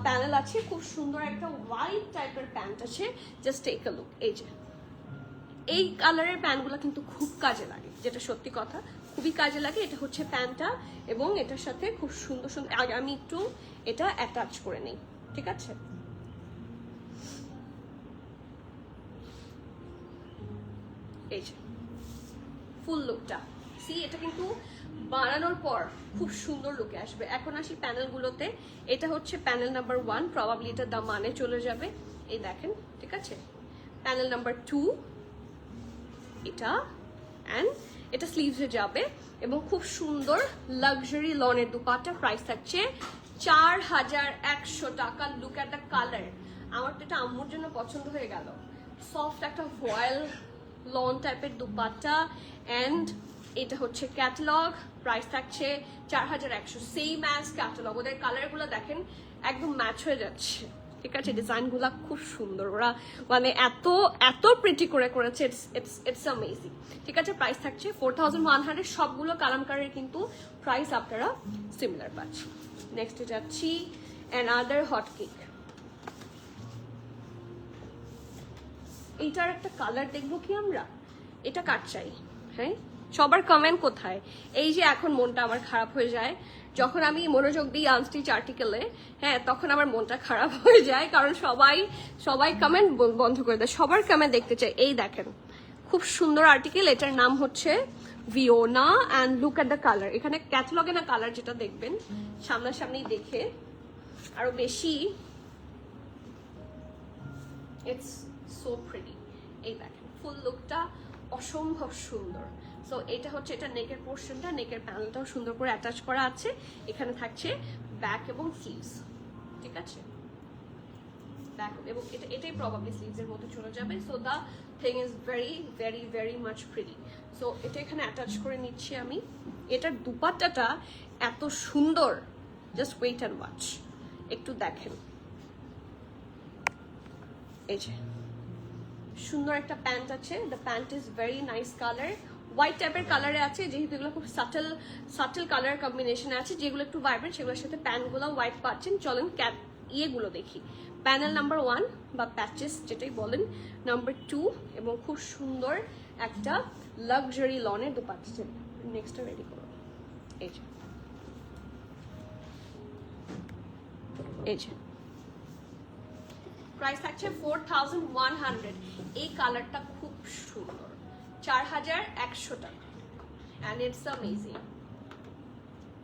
প্যানেল আছে, খুব সুন্দর একটা হোয়াইট টাইপের প্যান্ট আছে। Just take a look. এই যে এই কালারের প্যান্টগুলো কিন্তু খুব কাজে লাগে, যেটা সত্যি কথা, খুবই কাজে লাগে। এটা হচ্ছে প্যান্টটা এবং এটার সাথে খুব সুন্দর সুন্দর, আমি একটু এটা অ্যাটাচ করে নেই। ঠিক আছে, এই যে ফুল লুকটা, সি এটা কিন্তু বানানোর পর খুব সুন্দর লুকে আসবে। এখন আসি প্যানেলগুলোতে। এটা হচ্ছে প্যানেল নাম্বার 1, প্রবাবলি এটা দাম মানে চলে যাবে। এই দেখেন, ঠিক আছে, প্যানেল নাম্বার 2 এটা, অ্যান্ড এটা স্লিভসে যাবে এবং খুব সুন্দর লাক্সারি লনের দুপাট্টা। প্রাইস থাকছে 4100 টাকা। লুক অ্যাট দ্য কালার, আমার তো এটা আম্মুর জন্য পছন্দ হয়ে গেল। সফট একটা ভয়েল লন টাইপের দুপাট্টা, অ্যান্ড এটা হচ্ছে ক্যাটালগ। প্রাইস থাকছে 4100, সেম অ্যাজ ক্যাটালগ। ওদের কালারগুলো দেখেন একদম ম্যাচ হয়ে যাচ্ছে, ঠিক আছে, ডিজাইনগুলো খুব সুন্দর, ওরা মানে এত এত প্রিটি করে করেছে, ইটস অ্যামেজিং। ঠিক আছে, প্রাইস থাকছে 4100। সবগুলো কালামকারের কিন্তু প্রাইস আপনারা সিমিলার পাচ্ছেন। নেক্সটে যাচ্ছি অ্যানাদার হট কেক। এইটার একটা কালার দেখবো কি আমরা, এটা কাট চাই। হ্যাঁ, সবার কমেন্ট কোথায়? এই যে এখন মনটা আমার খারাপ হয়ে যায় যখন আমি মনোযোগ দিই আনস্টিচ আর্টিকেলে, হ্যাঁ তখন আমার মনটা খারাপ হয়ে যায়, কারণ সবাই কমেন্ট বন্ধ করে দেয়, সবার কমেন্ট দেখতে চাই। এই দেখেন খুব সুন্দর আর্টিকেল, এটার নাম হচ্ছে ভিওনা and look at the colour. এখানে ক্যাটালগে না কালার যেটা দেখবেন সামনাসামনি দেখে আরো বেশি ইটস সো প্রিটি। এই দেখেন ফুল লুকটা অসম্ভব সুন্দর। সো এটা হচ্ছে এটা নেকের পোর্শনটা, নেকের প্যানেলটাও সুন্দর করে অ্যাটাচ করা আছে। এখানে থাকছে ব্যাক এবং স্লিভস, ঠিক আছে, ব্যাক এবং এটাই প্রবাবলি স্লিভসের মধ্যে চলে যাবে। So the thing is very very very much pretty. So এটা এখানে অ্যাটাচ করে নিচ্ছি আমি। এটার দুপাট্টাটা এত সুন্দর, জাস্ট ওয়েট অ্যান্ড ওয়াচ, একটু দেখেন। এই যে সুন্দর একটা প্যান্ট আছে, the pant is very nice colour, white টাইপের কালারে আছে, যেহেতু এগুলো খুব সাটল কালার কম্বিনেশনে আছে, যেগুলো একটু ভাইব্রেন্ট সেগুলোর সাথে প্যান্টগুলো হোয়াইট পাচ্ছেন। চলেন ইয়েগুলো দেখি, প্যানেল নাম্বার 1 বা প্যাচেস যেটাই বলেন, নাম্বার 2, এবং খুব সুন্দর একটা লাক্সারি লনের দুপাট্টা। নেক্সটটা রেডি করো। এই যে প্রাইস থাকছে 4100। এই কালারটা খুব সুন্দর, 4100 টাকা, অ্যান্ড ইটস অ্যামেজিং।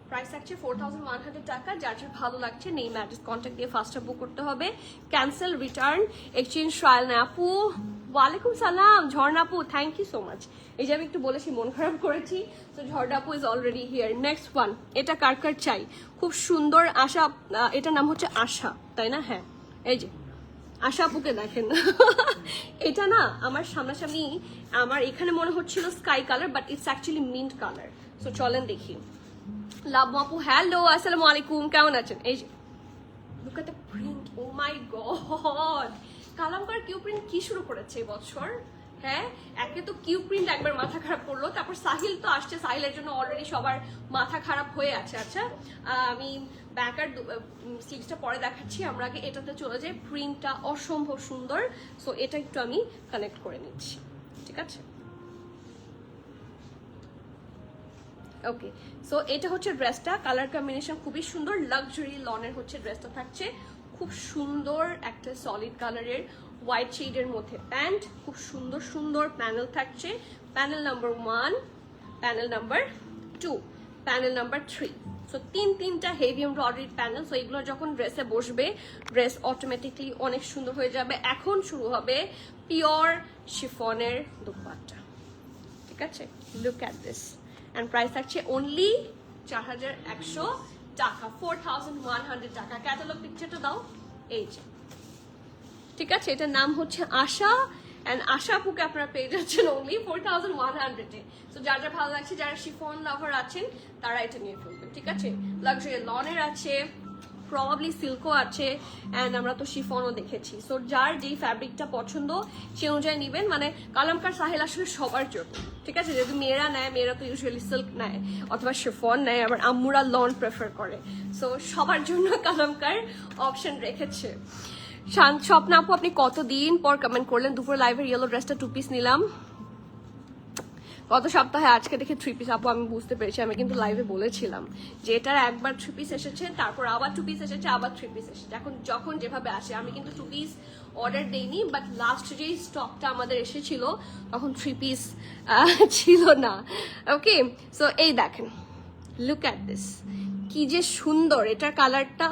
প্রাইস থাকছে 4100 টাকা। যার যার ভালো লাগছে নেই ম্যাট্রিক্স কন্ট্যাক্ট দিয়ে ফার্স্টে বুক করতে হবে। ক্যান্সেল, রিটার্ন, এক্সচেঞ্জ ট্রায়াল না আপু। ওয়ালাইকুম সালাম ঝর্ণা আপু, থ্যাংক ইউ সো মাচ। এই যে আমি একটু বলেছি মন খারাপ করেছি, তো ঝর্ণা আপু is already here. Next one, এটা কার কার চাই, খুব সুন্দর। আশা, এটার নাম হচ্ছে আশা, তাই না? হ্যাঁ, এই যে আশা আপুকে দেখেন। এটা না আমার সামনাসামনি, আমার এখানে মনে হচ্ছিল sky colour, but it's actually mint colour. So চলেন দেখি। লাভ আপু, হ্যালো, আসসালামু আলাইকুম, কেমন আছেন? এই যে look at the print, oh my god, Kalamkar Q print কি শুরু করেছে এবছর। হ্যাঁ, একে তো কিউ প্রিন্ট একবার মাথা খারাপ করলো, তারপর সাহিল তো আসছে, সাহিলের জন্য অলরেডি সবার মাথা খারাপ হয়ে আছে। আচ্ছা, আমি ব্যাকার স্লিভসটা পরে দেখাচ্ছি, আমরা আগে এটাতে চলে যাই। প্রিন্টটা অসম্ভব সুন্দর। সো এটা একটু আমি কানেক্ট করে নিচ্ছি, ঠিক আছে? ওকে, সো এটা হচ্ছে ড্রেসটা, কালার কম্বিনেশন খুবই সুন্দর, লাক্সারি লনের হচ্ছে ড্রেসটা থাকছে। খুব সুন্দর একটা সলিড কালারের হোয়াইট শেডের মধ্যে প্যান্ট, খুব সুন্দর সুন্দর প্যানেল থাকছে। Panel number 1, panel number 2, panel number 3। So তিনটা হেভি এমব্রয়ডারি প্যানেল। সো এগুলো যখন ড্রেসে বসবে, ড্রেস অটোমেটিকলি অনেক সুন্দর হয়ে যাবে। এখন শুরু হবে পিওর শিফনের দুপাট্টা, ঠিক আছে? Look at this, and price থাকছে অনলি 4100 টাকা, 4100 টাকা। ক্যাটালগ পিকচারটা দাও, এই যে, ঠিক আছে? এটার নাম হচ্ছে আশা, অ্যান্ড আশা আপুকে আপনারা পেয়ে যাচ্ছেন অনলি 4100-এ। তো যার যার ভালো লাগছে, যারা শিফন লাভার আছেন তারা এটা নিয়ে ফেলবেন, ঠিক আছে? লাক্সারি লনের আছে, প্রবাবলি সিল্কও আছে, অ্যান্ড আমরা তো শিফনও দেখেছি। সো যার যেই ফ্যাব্রিকটা পছন্দ সে অনুযায়ী নেবেন। মানে কালামকার সাহেল আসলে সবার জন্য, ঠিক আছে? যদি মেয়েরা নেয়, মেয়েরা তো ইউজুয়ালি সিল্ক নেয় অথবা শিফন নেয়, আবার আম্মুরা লন প্রেফার করে। সো সবার জন্য কালামকার অপশন রেখেছে। স্বপ্না আপু, আপনি কতদিন পর কমেন্ট করলেন? দুপুর লাইভের ইয়েলো ড্রেসটা 2 পিস নিলাম গত সপ্তাহে, আজকে দেখে 3 পিস। আপু আমি বুঝতে পেরেছি, আমি কিন্তু লাইভে বলেছিলাম যে এটার একবার 3 পিস এসেছে, তারপর আবার 2 পিস এসেছে, আবার 3 পিস এসেছে। এখন যখন যেভাবে আসে, আমি কিন্তু 2 পিস অর্ডার দেইনি, বাট লাস্ট যেই স্টকটা আমাদের এসেছিল তখন 3 পিস ছিল না। ওকে, সো এই দেখেন, লুক অ্যাট দিস, কি যে সুন্দর। এটার কালারটা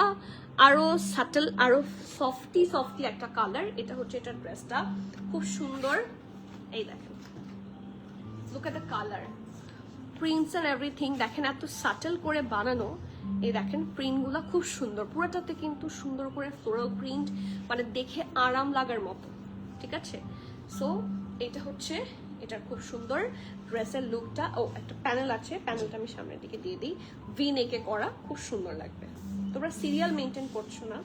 আরো সাটল, আরো সফটি একটা কালার। এটা হচ্ছে এটার ড্রেসটা, খুব সুন্দর। এই দেখেন, look at the color, prints and everything দেখেন, এত সাটল করে বানানো। এই দেখেন প্রিন্টগুলো খুব সুন্দর, পুরোটাতে কিন্তু সুন্দর করে ফ্লোরাল প্রিন্ট, মানে দেখে আরাম লাগার মতো, ঠিক আছে? সো এটা হচ্ছে এটার খুব সুন্দর ড্রেসের লুকটা। ও একটা প্যানেল আছে, প্যানেলটা আমি সামনের দিকে দিয়ে দিই, ভি নেকে করা, খুব সুন্দর লাগবে। তোমরা সিরিয়াল মেনটেন করছো না?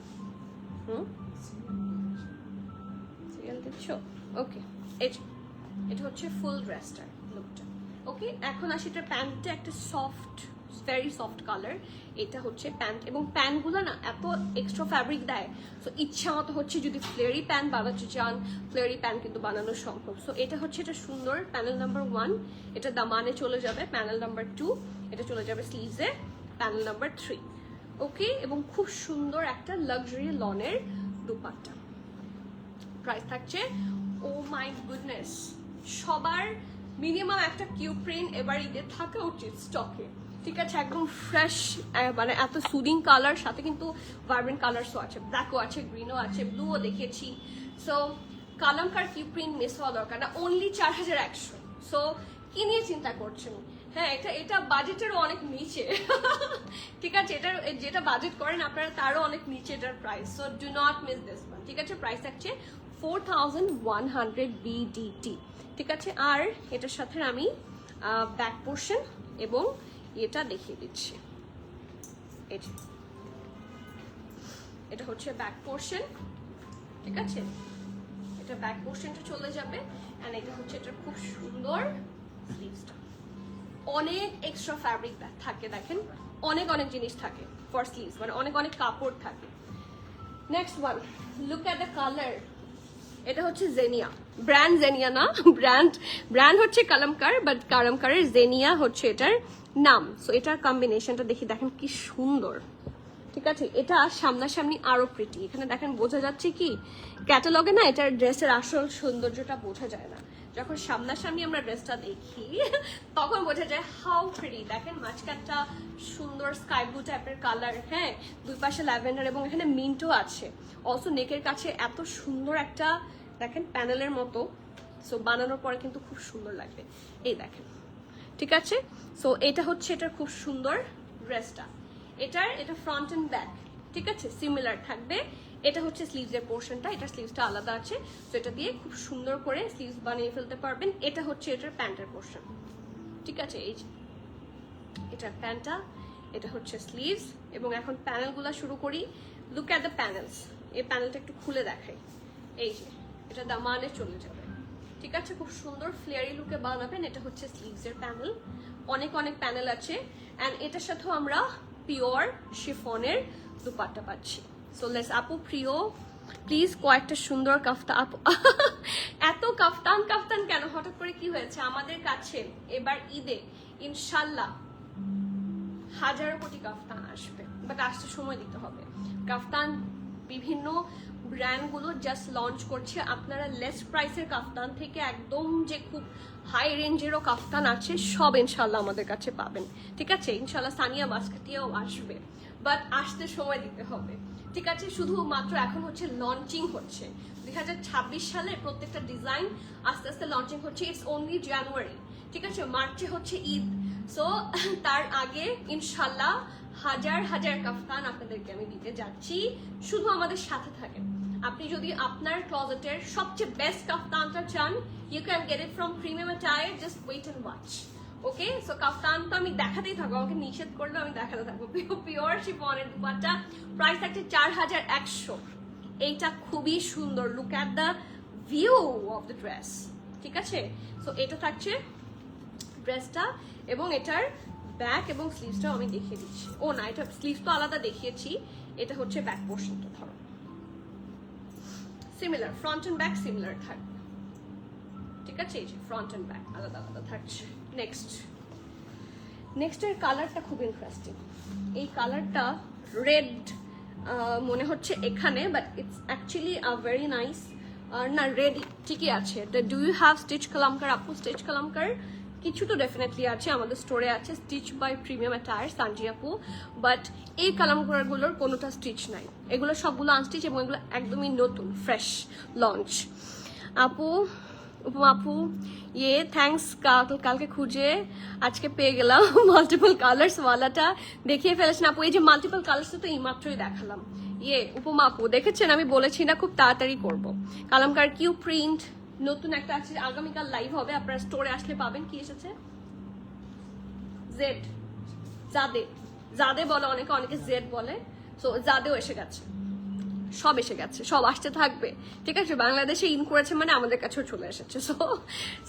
সিরিয়াল দিচ্ছো? ওকে, এটা হচ্ছে ফুল ড্রেসটার লুকটা। ওকে, এখন আসি এটা প্যান্টটা একটা সফট, ভেরি সফট কালার। এটা হচ্ছে প্যান্ট, এবং প্যান্টগুলো না এত এক্সট্রা ফ্যাব্রিক দেয়, সো ইচ্ছা মতো হচ্ছে যদি ফ্লেয়ারি প্যান্ট বানাতে চান, ফ্লেয়ারি প্যান্ট কিন্তু বানানো সম্ভব। সো এটা হচ্ছে এটা সুন্দর প্যানেল নাম্বার 1, এটা দামানে চলে যাবে। প্যানেল নাম্বার 2, এটা চলে যাবে স্লিভসে। প্যানেল নাম্বার 3, ওকে, এবং খুব সুন্দর একটা লাক্সারি লনের দুপাট্টা। প্রাইস থাকছে, ও মাই গুডনেস, সবার মিনিমাম একটা কিউ প্রিন্ট এবার ঈদের থাকা উচিত স্টকে। ঠিক আছে, একদম ফ্রেশ, মানে এত সুদিং কালার, সাথে কিন্তু ভাইব্রেন্ট কালারসও আছে, ব্ল্যাকও আছে, গ্রিনও আছে, ব্লুও দেখিয়েছি। সো কালামকার কিউ প্রিন্ট মিস হওয়া দরকার না, অনলি 4100। সো কি নিয়ে চিন্তা করছেন? হ্যাঁ, এটা বাজেটেরও অনেক নিচে। ঠিক আছে, এটার যেটা বাজেট করেন আপনারা তারও অনেক নিচে এটার price. So do not miss this one. ঠিক আছে, প্রাইস থাকছে 4100 BDT। ঠিক আছে, আর এটার সাথে আমি ব্যাক পোর্শন এবং এটা দেখিয়ে দিচ্ছি। এই যে এটা হচ্ছে ব্যাক পোর্শন। ঠিক আছে, এটা ব্যাক পোর্শনটা চলে যাবে, এন্ড এটা হচ্ছে এটা খুব সুন্দর স্লিভসটা। অনেক এক্সট্রা ফ্যাব্রিক থাকে, দেখেন অনেক অনেক জিনিস থাকে ফর স্লিভস, মানে অনেক অনেক কাপড় থাকে। Next one, look at the colour. এটা হচ্ছে জেনিয়া, ব্র্যান্ড জেনিয়া না, ব্র্যান্ড হচ্ছে কালামকার, বাট কালামকারের জেনিয়া হচ্ছে এটার নাম। সো এটার কম্বিনেশনটা দেখি, দেখেন কি সুন্দর। ঠিক আছে, এটা সামনাসামনি আরো প্রিটি। এখানে দেখেন বোঝা যাচ্ছে কি, ক্যাটালগে না এটার ড্রেসের আসল সৌন্দর্যটা বোঝা যায় না, যখন সামনাসামনি আমরা ড্রেসটা দেখি তখন বোঝা যায় হাউ প্রিটি। দেখেন মাঝখানটা সুন্দর স্কাই ব্লু টাইপের কালার, হ্যাঁ, দুই পাশে ল্যাভেন্ডার, এবং এখানে মিন্টও আছে। অলসো নেকের কাছে এত সুন্দর একটা দেখেন প্যানেলের মতো। সো বানানোর পরে কিন্তু খুব সুন্দর লাগবে, এই দেখেন। ঠিক আছে, সো এটা হচ্ছে এটার খুব সুন্দর ড্রেসটা। এটা ফ্রন্ট এন্ড ব্যাক, ঠিক আছে, সিমিলার থাকবে। এটা হচ্ছে স্লিভসের পোর্শনটা, এটা স্লিভসটা আলাদা আছে, তো এটা দিয়ে খুব সুন্দর করে স্লিভস বানিয়ে ফেলতে পারবেন। এটা হচ্ছে এটার প্যান্টের পোর্শন। ঠিক আছে, এই যে এটার প্যান্টটা, এটা হচ্ছে স্লিভস। এবং এখন প্যানেলগুলো শুরু করি। Look at the panels. এই প্যানেলটা একটু খুলে দেখাই। এই যে এটা দামানে চলে যাবে। ঠিক আছে, খুব সুন্দর ফ্লেয়ারি লুকে বানাবেন। এটা হচ্ছে স্লিভসের প্যানেল, অনেক অনেক প্যানেল আছে, অ্যান্ড এটার সাথেও আমরা পিওর শিফনের দুপাট্টা পাচ্ছি। সো লেটস আপু প্রিয়, প্লিজ কয়েকটা সুন্দর কাফতান। আপু এত কাফতান কাফতান কেন, হঠাৎ করে কি হয়েছে? আমাদের কাছে এবার ঈদে ইনশাল্লাহ হাজারো কোটি কাফতান আসবে, বাট আসতে সময় দিতে হবে। কাফতান বিভিন্ন ব্র্যান্ডগুলো জাস্ট লঞ্চ করছে। আপনারা লেস প্রাইসের কাফতান থেকে একদম যে খুব হাই রেঞ্জেরও কাফতান আছে, সব ইনশাল্লাহ আমাদের কাছে পাবেন। ঠিক আছে, ইনশাল্লাহ সানিয়া বাসকাটিয়াও আসবে, বাট আসতে সময় দিতে হবে। ঠিক আছে, শুধুমাত্র এখন হচ্ছে লঞ্চিং হচ্ছে 2026 সালে, প্রত্যেকটা ডিজাইন আস্তে আস্তে লঞ্চিং হচ্ছে। ইটস অনলি জানুয়ারি। ঠিক আছে, মার্চে হচ্ছে ঈদ। সো তার আগে ইনশাল্লাহ হাজার হাজার কাফতান আপনাদেরকে আমি দিতে যাচ্ছি, শুধু আমাদের সাথে থাকেন। আপনি যদি আপনার ক্লজেটের সবচেয়ে বেস্ট কাফতানটা চান, you can get it from premium attire, just wait and watch. Okay, so kaftan তো আমি দেখাতেই থাকবো, আমাকে নিষেধ করলে আমি দেখাতে থাকবো। পিওর শিফনের দুপাট্টা, প্রাইস থাকছে 4100। এইটা খুবই সুন্দর, look at the view of the dress. ঠিক আছে, সো এটা থাকছে ড্রেসটা, এবং এটার ব্যাক এবং স্লিভসটাও আমি দেখিয়ে দিচ্ছি। ও না, এটা স্লিভস তো আলাদা দেখিয়েছি, এটা হচ্ছে ব্যাক পোর্শনটা। ধরো similar, front end back similar থাকবে। ঠিক আছে, এই যে ফ্রন্ট এন্ড ব্যাক আলাদা আলাদা থাকছে। নেক্সট এর কালারটা খুব ইন্টারেস্টিং। এই কালারটা রেড মনে হচ্ছে এখানে, but it's actually very nice. না, রেড ঠিকই আছে। ডু ইউ হ্যাভ স্টিচ কালামকার আপু? স্টিচ কালামকার কিছু তো ডেফিনেটলি আছে, আমাদের স্টোরে আছে, স্টিচ বাই প্রিমিয়াম অ্যাটায়ার সানজি আপু, বাট এই কালামকারগুলোর কোনোটা স্টিচ নাই, এগুলো সবগুলো আনস্টিচ, এবং এগুলো একদমই নতুন ফ্রেশ লঞ্চ। আপু, উপমা আপু, ইয়ে থ্যাংকস, কালকে খুঁজে আজকে পেয়ে গেলাম। মাল্টিপল কালার্স ওয়ালাটা দেখিয়ে ফেলেছেন আপু। এই যে মাল্টিপল কালার্স তো এই মাত্রই দেখালাম। ইয়ে উপমা আপু দেখেছেন, আমি বলেছি না খুব তাড়াতাড়ি করব। কালামকার কিউ প্রিন্ট নতুন একটা আছে, আগামীকাল লাইভ হবে, আপনারা স্টোরে আসলে পাবেন। কি এসেছে? জেড, জাদে বলে অনেকে, অনেকে জেড বলে। সো জাদেও এসে গেছে। সব এসে গেছে, সব আসতে থাকবে, ঠিক আছে। বাংলাদেশে ইন করেছে মানে আমাদের কাছেও চলে এসেছে।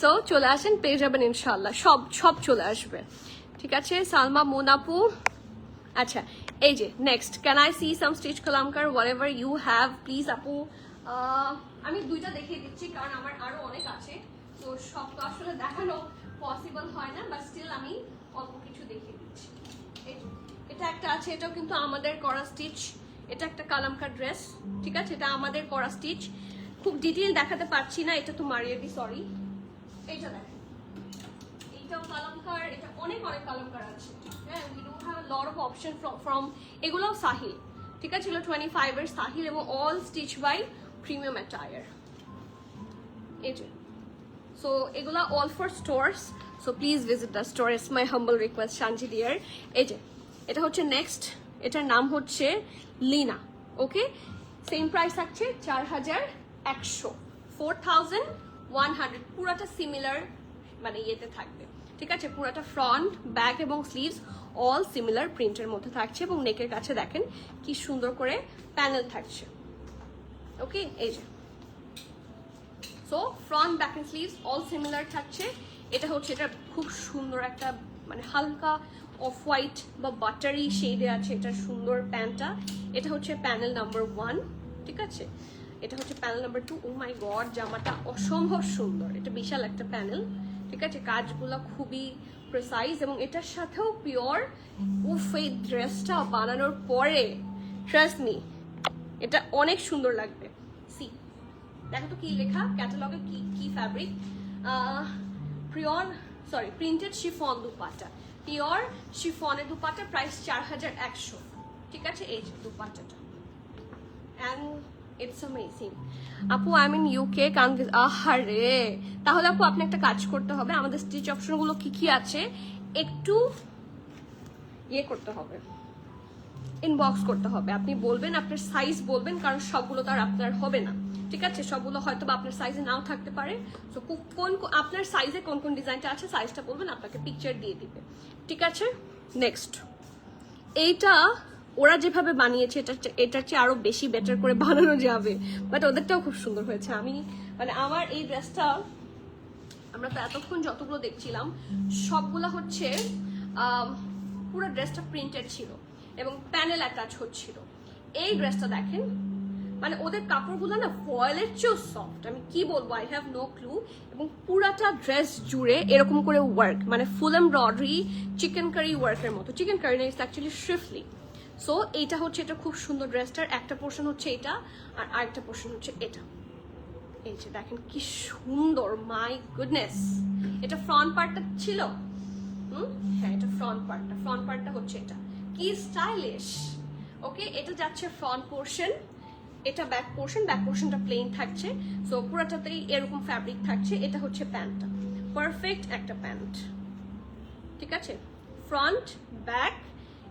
সো চলে আসেন, পেয়ে যাবেন ইনশাল্লাহ, সব চলে আসবে, ঠিক আছে। সালমা মোনাপু, আচ্ছা এই যে next, can I see some stitch Kalamkar whatever you have please আপু। আমি দুইটা দেখিয়ে দিচ্ছি কারণ আমার আরো অনেক আছে, তো সব তো আসলে দেখানো পসিবল হয় না, বাট স্টিল আমি অল্প কিছু দেখিয়ে দিচ্ছি। এটা একটা আছে, এটাও কিন্তু আমাদের করা স্টিচ, এটা একটা কালামকার ড্রেস, ঠিক আছে, এটা আমাদের করা স্টিচ, খুব ডিটেইল দেখাতে পারছি না, এটা তো মারিয়াদি, সরি। এইটা দেখেন, এইটাও কালামকার, এটা অনেক কালামকার আছে, হ্যাঁ, we do have a lot of option from, এগুলোও সাহিল, ঠিক আছে, এগুলো 25 এর সাহিল এবং all stitch by premium attire, এই যে। সো এগুলা all for stores, so please visit the store, it's my humble request Shanji dear. এই যে এটা হচ্ছে নেক্সট, এটার নাম হচ্ছে লিনা, ওকে, সেম প্রাইস থাকছে 4100, 4100, পুরাটা সিমিলার মানে ইয়েতে থাকবে, ঠিক আছে, পুরাটা ফ্রন্ট, ব্যাক এবং স্লিভস অল সিমিলার প্রিন্টের মধ্যে থাকছে এবং নেকের কাছে দেখেন কি সুন্দর করে প্যানেল থাকছে, ওকে, এই যে। So front, back end sleeves all similar থাকছে। এটা হচ্ছে, এটা খুব সুন্দর একটা মানে হালকা অফ হোয়াইট বা বাটারি শেডে আছে, এটা সুন্দর প্যান্টটা। এটা হচ্ছে প্যানেল নাম্বার 1, ঠিক আছে, এটা হচ্ছে panel number 2। O my god, জামাটা অসম্ভব সুন্দর, এটা বিশাল একটা প্যানেল, ঠিক আছে, কাজগুলো খুবই প্রিসাইজ এবং এটার সাথেও পিওর। উফ, এই ড্রেসটা বানানোর পরে ট্রাস্ট মি এটা অনেক সুন্দর লাগবে। সি দেখো তো কি লেখা ক্যাটালগে, কি fabric, pure, sorry, printed chiffon dupatta, pure শিফনের দুপাট্টা, প্রাইস 4100, ঠিক আছে, এই যে দুপাট্টাটা, এন্ড ইটস অ্যামেজিং। আপু আই মিন ইউকে কান, আহারে, তাহলে আপু আপনি একটা কাজ করতে হবে, আমাদের স্টিচ অপশনগুলো কি আছে একটু ইয়ে করতে হবে, ইনবক্স করতে হবে, আপনি বলবেন, আপনার সাইজ বলবেন, কারণ সবগুলো তো আর আপনার হবে না, ঠিক আছে, সবগুলো হয়তো বা আপনার সাইজে নাও থাকতে পারে। তো কোন আপনার সাইজে কোন ডিজাইনটা আছে সাইজটা বলবেন, আপনাকে পিকচার দিয়ে দিবে, ঠিক আছে। নেক্সট, এইটা ওরা যেভাবে বানিয়েছে এটার চেয়ে আরো বেশি বেটার করে বানানো যাবে, বাট ওদেরটাও খুব সুন্দর হয়েছে। আমি মানে আমার এই ড্রেসটা, আমরা তো এতক্ষণ যতগুলো দেখছিলাম সবগুলো হচ্ছে পুরো ড্রেসটা প্রিন্টেড ছিল এবং প্যানেল অ্যাটাচ হচ্ছিল। এই ড্রেসটা দেখেন, মানে ওদের কাপড়গুলো না ফয়েলের চেয়েও সফট, আমি কি বলবো, আই হ্যাভ নো ক্লু। এবং পুরাটা ড্রেস জুড়ে এরকম করে ওয়ার্ক, মানে ফুল এমব্রয়ডারি, চিকেন কারি ওয়ার্কের মতো, চিকেন কারি না, ইটস অ্যাকচুয়ালি শ্রিফলি। সো এইটা হচ্ছে, এটা খুব সুন্দর ড্রেসটার একটা পোর্শন হচ্ছে এটা, আর আরেকটা পোর্শন হচ্ছে এটা, এই যে দেখেন কি সুন্দর, মাই গুডনেস। এটা ফ্রন্ট পার্টটা ছিল, হ্যাঁ এটা ফ্রন্ট পার্টটা হচ্ছে এটা, কি স্টাইলিশ, ওকে। এটা যাচ্ছে ফ্রন্ট পোর্শন, এটা ব্যাক পোর্শনটা প্লেন থাকছে, সো পুরোটাতেই এরকম ফ্যাব্রিক থাকছে। এটা হচ্ছে প্যান্টটা, পারফেক্ট একটা প্যান্ট, ঠিক আছে, ফ্রন্ট ব্যাক,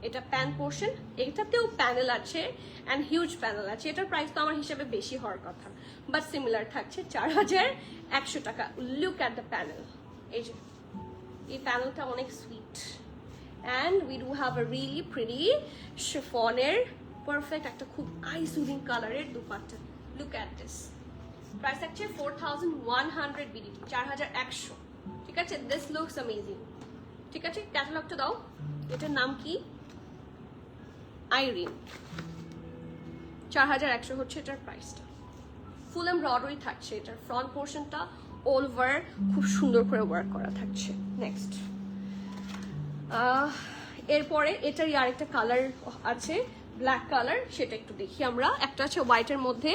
এটা প্যান্ট পোর্শন, এটাতেও প্যানেল আছে অ্যান্ড হিউজ প্যানেল আছে। এটার প্রাইস তো আমার হিসাবে বেশি হওয়ার কথা, বাট সিমিলার থাকছে 4100 টাকা। লুক অ্যাট দ্য প্যানেল, এই যে এই প্যানেলটা অনেক sweet, and we do have a really pretty শিফনের পারফেক্ট একটা খুব আই সুদিং কালারের dupatta. Look at this, price থাকছে 4100 বিডিটি, 4100, ঠিক আছে। দিস লুকস অ্যামেজিং, ঠিক আছে। ক্যাটালগটা দাও, এটার নাম কি, আইরিন, 4100 হচ্ছে এটার প্রাইসটা। ফুল এমব্রয়ডারি থাকছে, এটার ফ্রন্ট পোর্শনটা অল ওভার খুব সুন্দর করে ওয়ার্ক করা থাকছে। নেক্সট, এরপরে এটারই আরেকটা কালার আছে, ব্ল্যাক কালার, সেটা একটু দেখি আমরা। একটা আছে হোয়াইটের মধ্যে।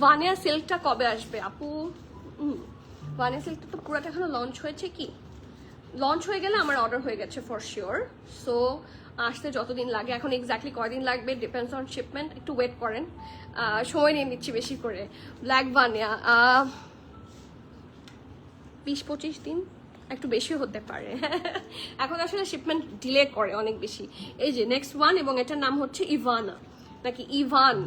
ভানিয়া সিল্কটা কবে আসবে আপু? ভানিয়া সিল্কটা তো পুরোটা এখনো লঞ্চ হয়েছে কি, লঞ্চ হয়ে গেলে আমার অর্ডার হয়ে গেছে ফর শিওর। সো আসতে যতদিন লাগে, এখন এক্স্যাক্টলি কয়দিন লাগবে ডিপেন্ডস অন শিপমেন্ট, একটু ওয়েট করেন, সময় নিয়ে নিচ্ছি বেশি করে। ব্ল্যাক ভানিয়া 20-25 দিন, একটু বেশি হতে পারে এখন আসলে শিপমেন্ট ডিলে করে অনেক বেশি। এই যে নেক্সট ওয়ান, এবং এটার নাম হচ্ছে ইভানা নাকি ইভান,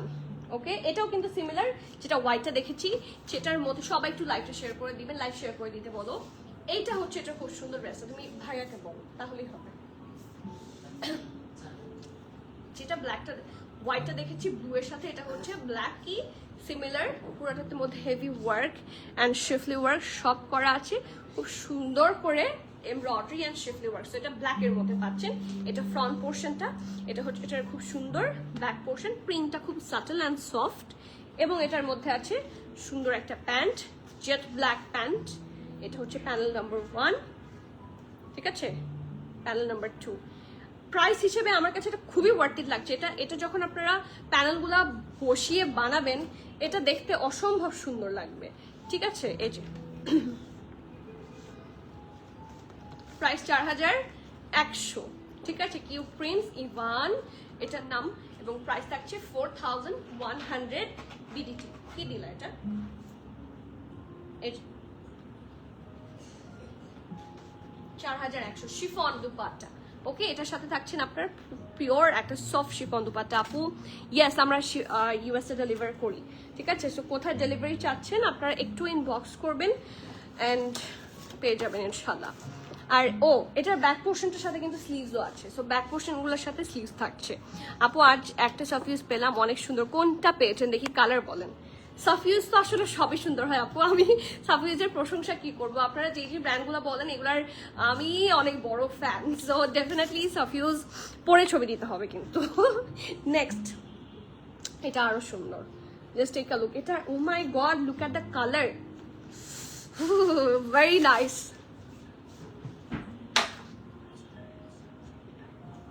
ওকে। এটাও কিন্তু সিমিলার, যেটা হোয়াইটটা দেখেছি সেটার মধ্যে। সবাই একটু লাইভটা শেয়ার করে দিবেন, লাইভ শেয়ার করে দিতে বলো। এইটা হচ্ছে, এটা খুব সুন্দর ড্রেসটা, তুমি ভাইয়াকে বলো তাহলেই হবে। যেটা ব্ল্যাকটা, হোয়াইটটা দেখেছি ব্লু এর সাথে, এটা হচ্ছে ব্ল্যাক কি সিমিলার, পুরোটার মধ্যে হেভি ওয়ার্ক অ্যান্ড শিফলি ওয়ার্ক সব করা আছে, খুব সুন্দর করে এমব্রয়ডারি অ্যান্ড শিফলি ওয়ার্ক। সো এটা ব্ল্যাক এর মধ্যে পাচ্ছেন, এটা ফ্রন্ট পোর্শনটা, এটা হচ্ছে এটার খুব সুন্দর ব্যাক পোর্শন, প্রিন্টটা খুব সাটল অ্যান্ড সফট, এবং এটার মধ্যে আছে সুন্দর একটা প্যান্ট, জেট ব্ল্যাক প্যান্ট। এটা হচ্ছে প্যানেল নাম্বার 1, ঠিক আছে, প্যানেল নাম্বার 2। প্রাইস হিসেবে আমার কাছে এটা খুবই ওয়ার্থিট লাগছে। এটা যখন আপনারা প্যানেলগুলা বসিয়ে বানাবেন, এটা দেখতে অসম্ভব সুন্দর লাগবে, ঠিক আছে। এই যে প্রাইস 4100, ঠিক আছে, কিউ প্রিন্টস ইভান এটার নাম, এবং প্রাইস থাকছে 4100 বিডিটি। কি দিলা এটা? এই 4100 শিফন দুপাট্টা। ওকে, এটার সাথে থাকছেন আপনার পিওর একটা সফট শিফন দুপাট্টা। আপু ইয়েস, আমরা ইউএসএ ডেলিভার করি, ঠিক আছে। সো কোথায় ডেলিভারি চাচ্ছেন আপনারা একটু ইনবক্স করবেন অ্যান্ড পেয়ে যাবেন ইনশাল্লাহ। আর এটার ব্যাক পোর্শনটার সাথে কিন্তু স্লিভসও আছে, সো ব্যাক পোর্শনগুলোর সাথে স্লিভস থাকছে। আপু আজ একটা সাফিউজ পেলাম, অনেক সুন্দর। কোনটা পেয়েছেন দেখি, কালার বলেন। সাফিউজ তো আসলে সবই সুন্দর হয় আপু, আমি সাফিউজের প্রশংসা কি করব, আপনারা যে যে ব্র্যান্ডগুলো বলেন এগুলার আমি অনেক বড় ফ্যান, সো ডেফিনেটলি সাফিউজ পরে ছবি দিতে হবে কিন্তু। নেক্সট, এটা আরো সুন্দর, জাস্ট টেক আ লুক। এটা oh my god, look at the colour, very nice.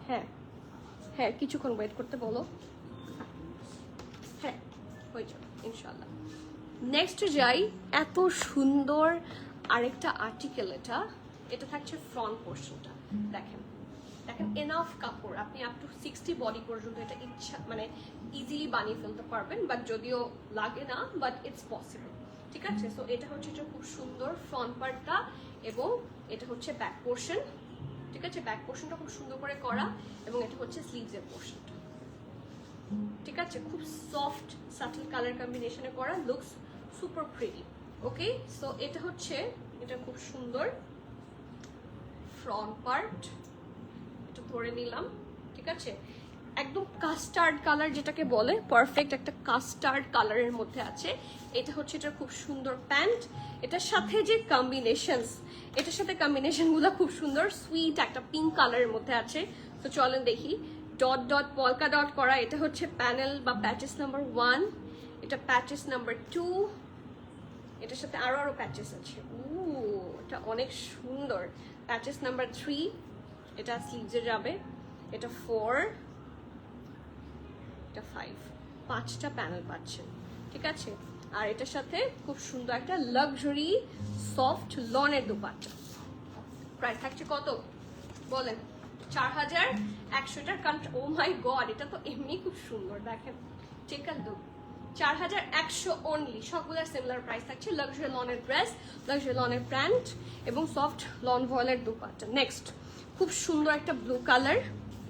হ্যাঁ হ্যাঁ, কিছুক্ষণ ওয়েট করতে বলো, হ্যাঁ হয়ে যাবে ইনশাল্লাহ। নেক্সট যাই, এত সুন্দর আরেকটা আর্টিকেল। এটা থাকছে ফ্রন্ট পোর্শনটা, দেখেন দেখেন, এনাফ কাপড়, আপনি আপ টু 60 বডি পর্যন্ত এটা ইচ্ছা মানে ইজিলি বানিয়ে ফেলতে পারবেন, বাট যদিও লাগে না, বাট ইটস পসিবল, ঠিক আছে। সো এটা হচ্ছে এটা খুব সুন্দর ফ্রন্ট পার্টটা, এবং এটা হচ্ছে ব্যাক পোর্শন, ঠিক আছে। ব্যাক পোর্শনটা খুব সুন্দর করে করা, এবং এটা হচ্ছে স্লিভসের পোর্শনটা, ঠিক আছে। খুব সফট সাটল কালার কম্বিনেশনে করা, লুকস সুপার প্রিটি। ওকে, সো এটা হচ্ছে এটা খুব সুন্দর ফ্রন্ট পার্ট, এটা ধরে নিলাম, ঠিক আছে। একদম কাস্টার্ড কালার যেটাকে বলে, পারফেক্ট একটা কাস্টার্ড কালারের মধ্যে আছে। এটা হচ্ছে এটা খুব সুন্দর প্যান্ট, এটার সাথে যে কম্বিনেশনস, এটার সাথে কম্বিনেশনগুলো খুব সুন্দর, সুইট একটা পিঙ্ক কালারের মধ্যে আছে। তো চলেন দেখি, ডট ডট পলকা ডট করা, এটা হচ্ছে প্যানেল বা প্যাচেস নাম্বার 1, এটা প্যাচেস নাম্বার 2, এটার সাথে আরো প্যাচেস আছে। এটা অনেক সুন্দর। প্যাচেস নাম্বার 3, এটা স্লিভসে যাবে, এটা 4, এটা 5, 5টা প্যানেল পাচ্ছেন, ঠিক আছে। আর এটার সাথে খুব সুন্দর একটা লাক্সারি সফট লনের দুপাট্টা। প্রাইস থাকছে কত বলেন? 4100। ও মাই গড, এটা তো এমনি খুব সুন্দর, দেখেন চেক আউট লুক। 4100 অনলি, সবগুলোর সিমিলার প্রাইস থাকছে। লাক্সারি লনের ড্রেস, লাক্সারি লনের প্যান্ট, এবং সফট লন ভয়েলের দুপাট্টা। নেক্সট, খুব সুন্দর একটা blue colour,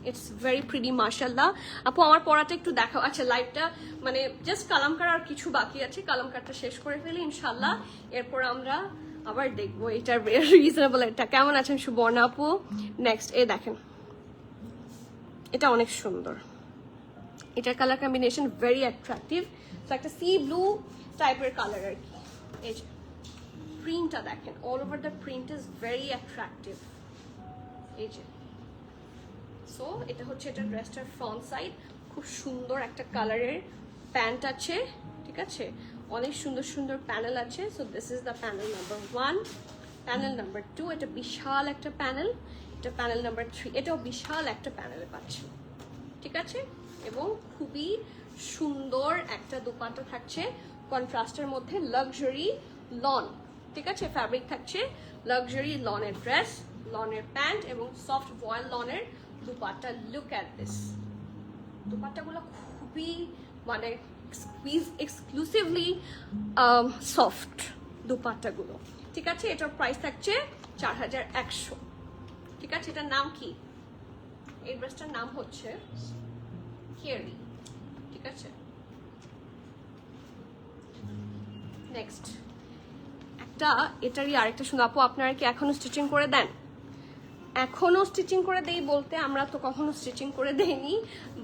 it's very pretty মাশাআল্লাহ। আপু আমার পড়াটা একটু দেখাও। আচ্ছা, লাইভটা মানে জাস্ট কালামকার আর কিছু বাকি আছে, কালামকারটা শেষ করে ফেলি ইনশাল্লাহ, এরপর আমরা আবার দেখবো এটার রিজনেবল। এটা কেমন আছেন সুবর্ণা আপু? নেক্সট, এই দেখেন, এটা অনেক সুন্দর, এটার কালার কম্বিনেশন ভেরি অ্যাট্রাকটিভ, তো একটা সি ব্লু টাইপের কালার আর কি। এই যে প্রিন্টটা দেখেন, all over the print is very attractive. এই যে, সো এটা হচ্ছে এটা ড্রেসটার ফ্রন্ট সাইড, খুব সুন্দর একটা কালারের প্যান্ট আছে, ঠিক আছে। অনেক সুন্দর সুন্দর প্যানেল আছে। So this is the panel number 1, panel number 2, এটা বিশাল একটা প্যানেল, এটা প্যানেল নাম্বার 3, এটাও বিশাল একটা প্যানেলে পাচ্ছেন, ঠিক আছে। এবং খুবই সুন্দর একটা দোপাট্টা থাকছে কন্ট্রাস্টের মধ্যে, লাক্সারি লন, ঠিক আছে। ফ্যাব্রিক থাকছে লাক্সারি লনের ড্রেস, লনের প্যান্ট, এবং সফট ভয়েল লনের দুপাট্টা। লুক অ্যাট দিস, দুপাট্টাগুলো খুবই মানে এক্সক্লুসিভলি সফট দুপাট্টাগুলো, ঠিক আছে। এটার প্রাইস থাকছে 4100, ঠিক আছে। এটার নাম কি? এই ড্রেসটার নাম হচ্ছে কেরি, ঠিক আছে। নেক্সট একটা, এটারই আরেকটা সুন্দর। আপু আপনারা কি এখনো স্টিচিং করে দেন? এখনো স্টিচিং করে দেই বলতে আমরা তো কখনো স্টিচিং করে দেইনি,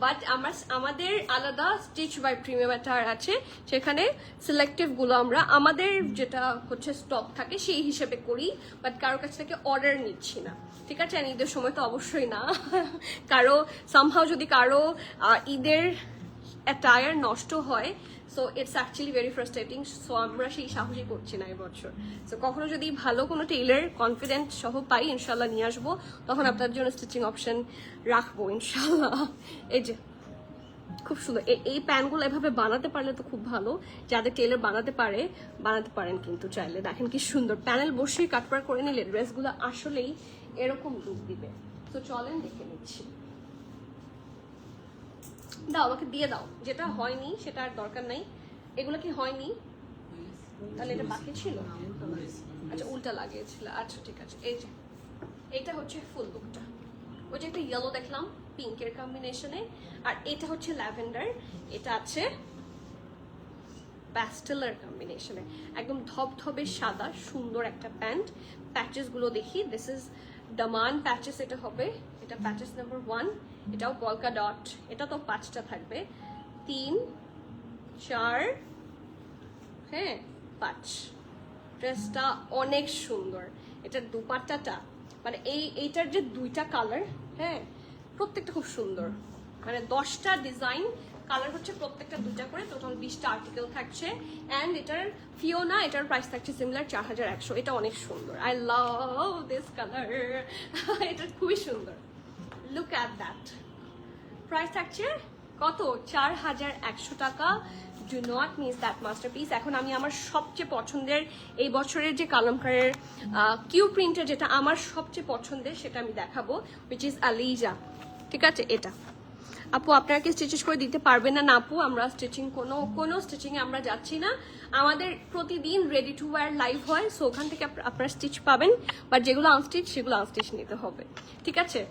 বাট আমাদের আলাদা স্টিচ বাই প্রিমিয়াম অ্যাটায়ার আছে, সেখানে সিলেক্টিভগুলো আমরা আমাদের যেটা হচ্ছে স্টক থাকে সেই হিসেবে করি, বাট কারো কাছ থেকে অর্ডার নিচ্ছি না, ঠিক আছে? ঈদের সময় তো অবশ্যই না। কারো সামহাও যদি কারো ঈদের অ্যাটায়ার নষ্ট হয়, so it's actually very frustrating. So আমরা সেই সাহসই করছি না এবছর। সো কখনো যদি ভালো কোনো টেইলার কনফিডেন্ট সহ পাই, ইনশাল্লাহ নিয়ে আসবো, তখন আপনার জন্য স্টিচিং অপশন রাখবো ইনশাল্লাহ। এই যে খুব সুন্দর, এই প্যানগুলো এভাবে বানাতে পারলে তো খুব ভালো, যাদের টেইলার বানাতে পারেন কিন্তু চাইলে। দেখেন কি সুন্দর, প্যানেল বসিয়ে কাটপার করে নিলে ড্রেসগুলো আসলেই এরকম লুক দিবে। তো চলেন দেখে নিচ্ছি। দাও, আমাকে দিয়ে দাও, যেটা হয়নি সেটা আর দরকার নাই। এগুলো কি হয়নি? তাহলে এটা বাকি ছিল, আচ্ছা উল্টা লাগিয়েছিল, আচ্ছা ঠিক আছে। এই যে এটা হচ্ছে ফুল লুকটা, ওই যে একটা ইয়েলো দেখলাম পিঙ্কের কম্বিনেশনে, আর এটা হচ্ছে ল্যাভেন্ডার, এটা আছে প্যাস্টেলের কম্বিনেশনে, একদম ধবধবে সাদা সুন্দর একটা প্যান্ট। প্যাচেস গুলো দেখি, দিস ইজ দামান প্যাচেস, এটা হবে, এটা প্যাচেস নাম্বার 1, এটাও পলকা ডট, এটা তো 5টা থাকবে, 3 4 হ্যাঁ 5। ড্রেসটা অনেক সুন্দর, এটার দুপাট্টাটা মানে এইটার যে 2টা কালার, হ্যাঁ প্রত্যেকটা খুব সুন্দর, মানে 10টা ডিজাইন কালার হচ্ছে, প্রত্যেকটা 2টা করে, টোটাল 20টা আর্টিকেল থাকছে। অ্যান্ড এটার ফিওনা, এটার প্রাইস থাকছে সিমিলার 4100। এটা অনেক সুন্দর, আই লাভ দিস কালার, এটা খুবই সুন্দর, লুক অ্যাট দ্যাট। প্রাইস থাকছে কত? 4100 টাকা। Do not miss that masterpiece. এখন আমি আমার সবচেয়ে পছন্দের এই বছরের যে কালামকারের কিউ প্রিন্টের, যেটা আমার সবচেয়ে পছন্দের, সেটা আমি দেখাবো, উইচ ইজ আলিজা, ঠিক আছে? এটা আপু আপনারা কি স্টিচেস করে দিতে পারবেন না? আপু আমরা স্টিচিং কোনো স্টিচিংয়ে আমরা যাচ্ছি না, আমাদের প্রতিদিন রেডি টু ওয়্যার লাইভ হয়, সো ওখান থেকে আপনারা স্টিচ পাবেন, বাট যেগুলো আনস্টিচ সেগুলো আনস্টিচ নিতে হবে, ঠিক আছে?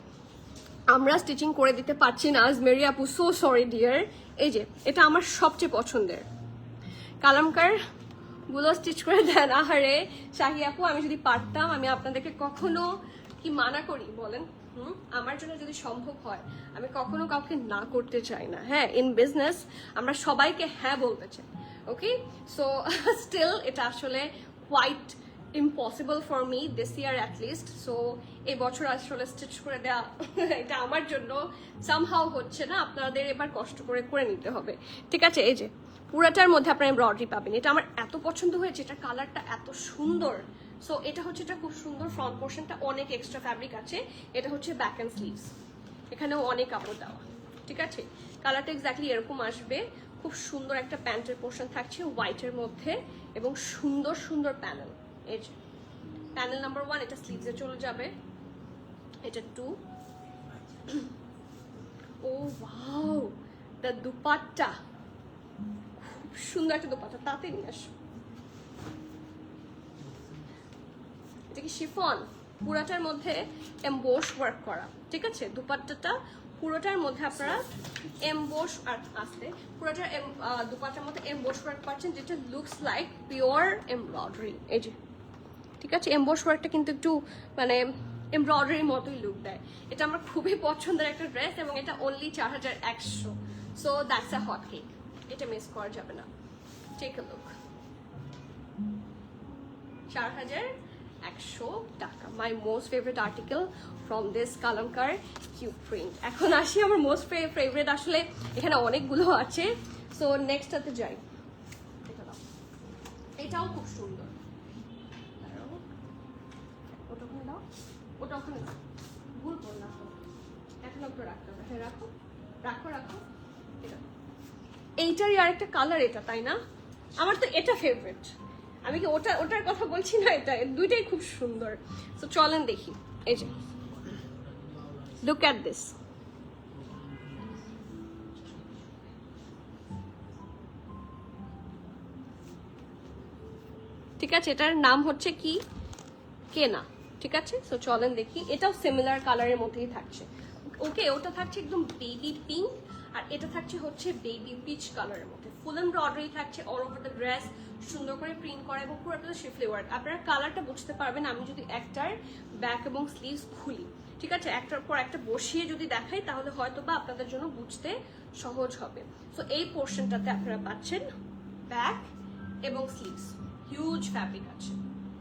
আমরা স্টিচিং করে দিতে পারছি না আজমেরি আপু, সো সরি ডিয়ার। এই যে এটা আমার সবচেয়ে পছন্দের কালামকার গুলো স্টিচ করে দেন। আহারে শাহি আপু, আমি যদি পারতাম আমি আপনাদেরকে কখনো কি মানা করি বলেন? আমার জন্য যদি সম্ভব হয়, আমি কখনো কাউকে না করতে চাই না। হ্যাঁ, ইন বিজনেস আমরা সবাইকে হ্যাঁ বলতে চাই, ওকে? সো স্টিল এটা আসলে quite impossible for me this year at least. So এই বছর আসলে স্টিচ করে দেয়া এটা আমার জন্য somehow হচ্ছে না, আপনাদের এবার কষ্ট করে করে নিতে হবে, ঠিক আছে? এই যে পুরাটার মধ্যে আপনারা এমব্রয়ডারি পাবেন, এটা আমার এত পছন্দ হয়েছে, এটা কালারটা এত সুন্দর। সো এটা হচ্ছে, এটা খুব সুন্দর, ফ্রন্ট পোর্শনটা অনেক এক্সট্রা ফ্যাব্রিক আছে, এটা হচ্ছে ব্যাক অ্যান্ড স্লিভস, এখানেও অনেক কাপড় দেওয়া, ঠিক আছে? কালারটা এক্স্যাক্টলি এরকম আসবে, খুব সুন্দর একটা প্যান্টের পোর্শন থাকছে হোয়াইটের মধ্যে, এবং সুন্দর সুন্দর প্যানেল। এই যে প্যানেল নাম্বার 1, এটা স্লিভসে চলে যাবে, এটা 2। ও ওয়াও, দ্য দুপাট্টা, খুব সুন্দর একটা দুপাট্টা, তাতে নিয়ে আসো। এটা কি শিফন, পুরাটার মধ্যে এমবোস ওয়ার্ক করা, ঠিক আছে? দুপাট্টাটা পুরোটার মধ্যে আপনারা এমবোস আর আসতে পুরোটার দুপাট্টার মধ্যে এমবোস ওয়ার্ক পাচ্ছেন, যেটা লুকস লাইক পিওর এমব্রয়ডারি। এই যে, ঠিক আছে? এমবোস ওয়ার্কটা কিন্তু একটু মানে এমব্রয়ডারির মতোই লুক দেয়। এটা আমার খুবই পছন্দের একটা ড্রেস, এবং এটা only 4100। So that's a hot cake, এটা মিস করা যাবে না। Take a look, 4100 taka, my most favourite article from this Kalamkar Q print. এখন আসি আমার মোস্ট ফেভারিট, আসলে এখানে অনেকগুলো আছে, সো নেক্সটটাতে যাই। এটাও খুব সুন্দর, ওটা ওখানে দাও, ভুল করলাম, এখন একটু রাখতে হবে। হ্যাঁ রাখো রাখো রাখো। এইটারই আরেকটা কালার এটা, তাই না? আমার তো এটা ফেভারিট, আমি কি ওটার কথা বলছি না, এটা দুইটাই খুব সুন্দর। তো চলেন দেখি। এই যে লুক অ্যাট দিস, ঠিক আছে? এটার নাম হচ্ছে কি, কেনা, ঠিক আছে? সো চলেন দেখি। এটাও সিমিলার কালারের মধ্যেই থাকছে, ওকে? ওটা থাকছে একদম বেবি পিঙ্ক, আর এটা থাকছে হচ্ছে বেবি পিচ কালারের মধ্যে, ফুল এমব্রয়ডারি থাকছে অল ওভার দ্য ড্রেস, সুন্দর করে প্রিন্ট করা, এবং পুরোটা শিফলি ওয়ার্ক। আপনারা কালারটা বুঝতে পারবেন আমি যদি একটার ব্যাক এবং স্লিভস খুলি, ঠিক আছে, একটার পর একটা বসিয়ে যদি দেখাই তাহলে হয়তো বা আপনাদের জন্য বুঝতে সহজ হবে। সো এই পোর্শনটাতে আপনারা পাচ্ছেন ব্যাক এবং স্লিভস, হিউজ ফ্যাব্রিক আছে।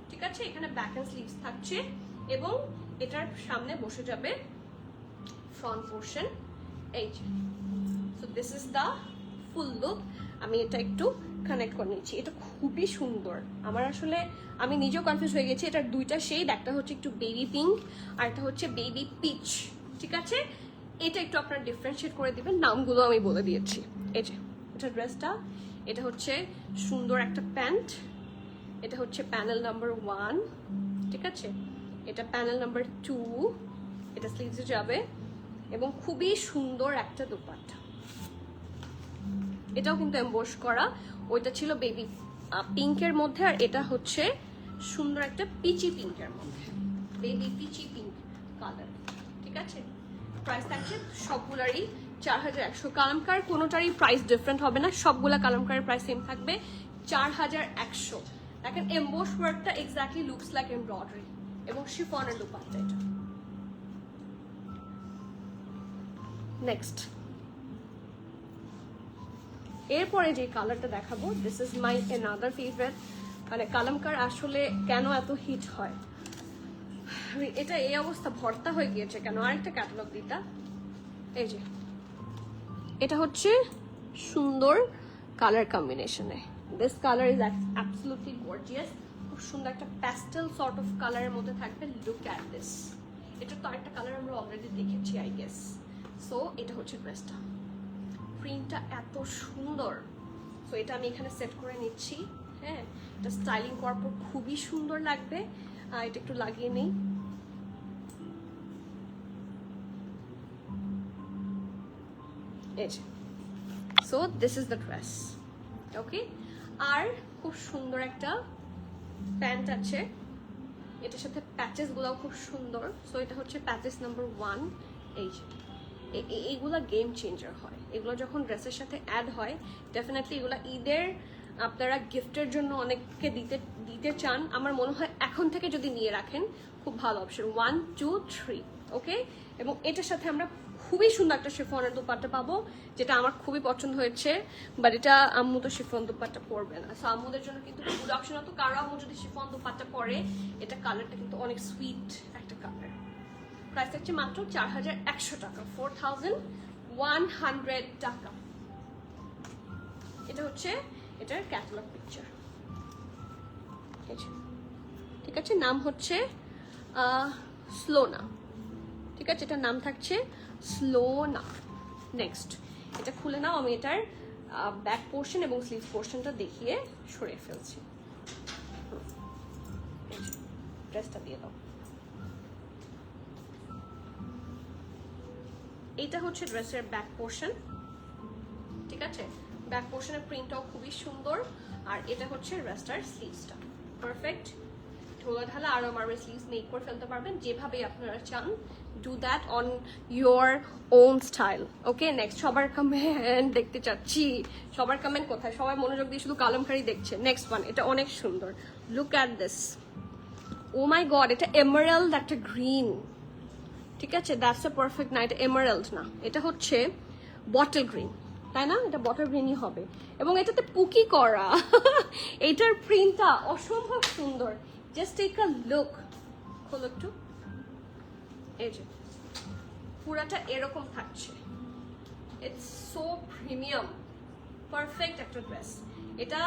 ঠিক আছে, এখানে ব্যাক এন্ড স্লিভস থাকছে এবং এটার সামনে বসে যাবে ফ্রন্ট পোর্শন। এই যে, so this is the full look. আমি এটা একটু কানেক্ট করে নিচ্ছি, এটা খুবই সুন্দর। আমার আসলে আমি নিজেও কনফিউজ হয়ে গেছি। এটার দুইটা শেড, একটা হচ্ছে একটু বেবি পিঙ্ক আর একটা হচ্ছে বেবি পিচ। ঠিক আছে, এটা একটু আপনারা ডিফারেন্সিয়েট করে দিবেন, নামগুলো আমি বলে দিয়েছি। এই যে এটা ড্রেসটা, এটা হচ্ছে সুন্দর একটা প্যান্ট, এটা হচ্ছে প্যানেল নাম্বার 1। ঠিক আছে, এটা প্যানেল নাম্বার 2, এটা স্লিভসে যাবে এবং খুবই সুন্দর একটা দোপাট্টা। এটাও কিন্তু এমবোস করা, ওইটা ছিল বেবি পিঙ্কের মধ্যে আর এটা হচ্ছে সুন্দর একটা পিচি পিঙ্কের মধ্যে, বেবি পিচি পিঙ্ক কালার। ঠিক আছে, প্রাইস থাকছে সবগুলারই 4100। কালামকার কোনোটারই প্রাইস ডিফারেন্ট হবে না, সবগুলা কালামকারের প্রাইস সেম থাকবে 4100। দেখেন এমবোস ওয়ার্কটা এক্স্যাক্টলি লুকস লাইক এমব্রয়ডারি এবং শিফনের দোপাট্টা এটা। নেক্সট, এরপরে যে কালারটা দেখাবো, this is my another favourite. মানে কালামকার আসলে কেন এত হিট হয়, এটা এই অবস্থা ভর্তা হয়ে গিয়েছে কেন? আরেকটা ক্যাটালগ দিতা। এই যে এটা হচ্ছে সুন্দর কালার কম্বিনেশনে, this colour is absolutely gorgeous. খুব সুন্দর একটা প্যাস্টেল সর্ট অফ কালারের মধ্যে থাকবে। লুক অ্যাট দিস, এটা তো আরেকটা কালার আমরা অলরেডি দেখেছি আই গেস। সো এটা হচ্ছে ড্রেসটা, প্রিন্টটা এত সুন্দর। সো এটা আমি এখানে সেট করে নিচ্ছি। হ্যাঁ, এটা স্টাইলিং করার পর খুবই সুন্দর লাগবে। এটা একটু লাগিয়ে নেই। এই যে, so this is the dress. Okay, আর খুব সুন্দর একটা প্যান্ট আছে, এটার সাথে প্যাচেস গুলাও খুব সুন্দর। সো এটা হচ্ছে প্যাচেস নাম্বার 1। এই যে এইগুলা গেম চেঞ্জার হয়, এগুলো যখন ড্রেসের সাথে অ্যাড হয় ডেফিনেটলি এগুলা ঈদের আপনারা গিফটের জন্য অনেককে দিতে চান। আমার মনে হয় এখন থেকে যদি নিয়ে রাখেন খুব ভালো অপশন। 1 2 3। ওকে, এবং এটার সাথে আমরা খুবই সুন্দর একটা শিফনের দোপাট্টা পাবো, যেটা আমার খুবই পছন্দ হয়েছে। বাট এটা আম্মু তো শিফন দোপাট্টা পরবে না, সো আম্মুদের জন্য কিন্তু গুড অপশন হতো। কারো আম্মু যদি শিফন দোপাট্টা পরে, এটা কালারটা কিন্তু অনেক সুইট একটা কালার। প্রাইস হচ্ছে মাত্র 4100 টাকা, 4100 টাকা। এটা হচ্ছে এটার ক্যাটালগ পিকচার। ঠিক আছে, নাম হচ্ছে স্লোনা। ঠিক আছে, এটার নাম থাকছে স্লোনা। নেক্সট, এটা খুলে নাও। আমি এটার ব্যাক পোর্শন এবং স্লিভ পোর্শনটা দেখিয়ে সরিয়ে ফেলছি। ড্রেসটা দিয়ে দাও। এটা হচ্ছে ড্রেসের ব্যাক পোর্শন। ঠিক আছে, ব্যাক পোর্শনের প্রিন্টটাও খুবই সুন্দর। আর এটা হচ্ছে ড্রেসটার স্লিভসটা পারফেক্ট। ঢোলা ঢালা আরো মার্বেল স্লিভস মেক করে ফেলতে পারবেন যেভাবে আপনারা চান। Do that on your own style. Okay, next, সবার কমেন্ট দেখতে চাচ্ছি। সবার কমেন্ট কোথায়? সবাই মনোযোগ দিয়ে শুধু কালামকারি দেখছে। নেক্সট ওয়ান, এটা অনেক সুন্দর। Look at this, oh my god, এটা এমারাল্ড একটা গ্রিন। ঠিক আছে, দ্যাটস এ পারফেক্ট না, এটা এমারাল্ড না, এটা হচ্ছে বটল গ্রিন, তাই না? এটা বটল গ্রিনই হবে এবং এটাতে পুকি করা। এটার প্রিন্টটা অসম্ভব সুন্দর। জাস্ট টেক আ লুক, খোলো একটু। এই যে পুরাটা এরকম থাকছে। ইটস সো প্রিমিয়াম, পারফেক্ট একটা ড্রেস। এটা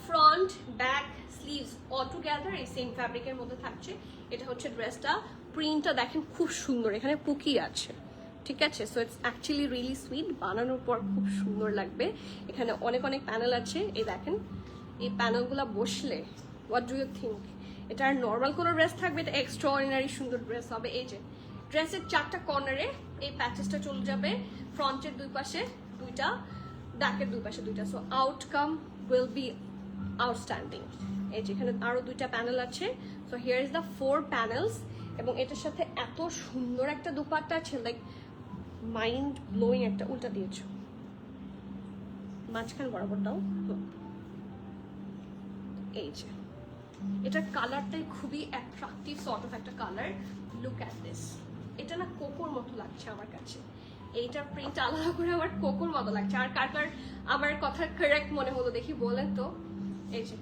front back sleeves all together এই সেম ফ্যাব্রিকের মধ্যে থাকছে। এটা হচ্ছে ড্রেসটা, প্রিন্টটা দেখেন খুব সুন্দর, এখানে পুকি আছে। ঠিক আছে, so it's actually really sweet. বানানোর পর খুব সুন্দর লাগবে। এখানে অনেক অনেক প্যানেল আছে, এই দেখেন এই প্যানেলগুলো বসলে হোয়াট ডু ইউ থিঙ্ক? এটা আর নর্মাল কোনো ড্রেস থাকবে, এটা এক্সট্রাঅর্ডিনারি সুন্দর ড্রেস হবে। এই যে ড্রেসের 4টা কর্নারে এই প্যাচেসটা চলে যাবে, ফ্রন্টের 2 পাশে 2টা, ব্যাকের 2 পাশে 2টা। So outcome will be outstanding. এই যেখানে আরো 2টা প্যানেল আছে। So here is the 4 panels এবং এটার সাথে এত সুন্দর একটা দুপাট্টা আছে, লাইক মাইন্ড ব্লোয়িং একটা। উল্টা দিয়েছো, মাঝখান বরাবর দাও। এই যে এটার কালারটাই খুবই অ্যাট্রাকটিভ সর্ট অফ একটা কালার। লুক অ্যাট দিস, এটা এটা না কোকোর মতো লাগছে আমার কাছে, এইটার প্রিন্ট আলাদা করে আমার কোকোর মতো লাগছে। আর কার কার আমার কথা কারেক্ট মনে হলো দেখি বলেন তো। এই যে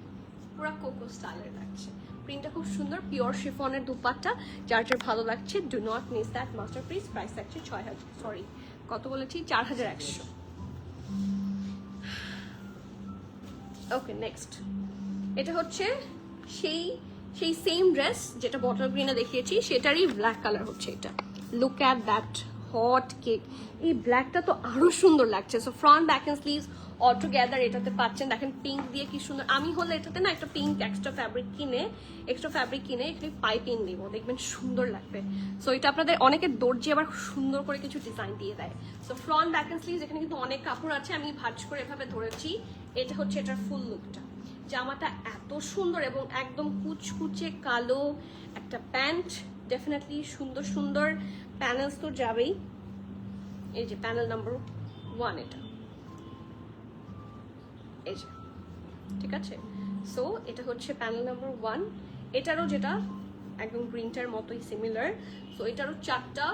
পুরো কোকো স্টাইলের লাগছে, প্রিন্টটা খুব সুন্দর, পিওর শিফনের দুপাট্টা, যার যার ভালো লাগছে do not miss that masterpiece. Price থাকছে 6000, সরি কত বলেছি, 4100। ওকে নেক্সট, এটা হচ্ছে সেই সেই সেম ড্রেস যেটা বটল গ্রিনে দেখিয়েছি, সেটারই ব্ল্যাক কালার হচ্ছে এটা। Look at that hot cake, এই ব্ল্যাকটা তো আরো সুন্দর লাগছে। So front back end sleeves all together এটাতে পাচ্ছেন। দেখেন পিঙ্ক দিয়ে কি সুন্দর, আমি হলে এটাতে না একটা পিঙ্ক এক্সট্রা ফ্যাব্রিক কিনে এখানে পাইপিং দিব, দেখবেন সুন্দর লাগবে। সো এটা আপনাদের অনেকে দর্জি আবার সুন্দর করে কিছু ডিজাইন দিয়ে দেয়। So front back end sleeves, এখানে কিন্তু অনেক কাপড় আছে, আমি ভাঁজ করে এভাবে ধরেছি। এটা হচ্ছে এটার ফুল লুকটা, জামাটা এত সুন্দর এবং একদম কুচকুচে কালো একটা প্যান্ট, ডেফিনেটলি সুন্দর সুন্দর প্যানেলস তো যাবেই। এই যে প্যানেল নাম্বার 1 এটা, এই যে ঠিক আছে। সো এটা হচ্ছে প্যানেল নাম্বার 1, এটারও যেটা একদম গ্রিনটার মতোই সিমিলার। সো এটারও 4টা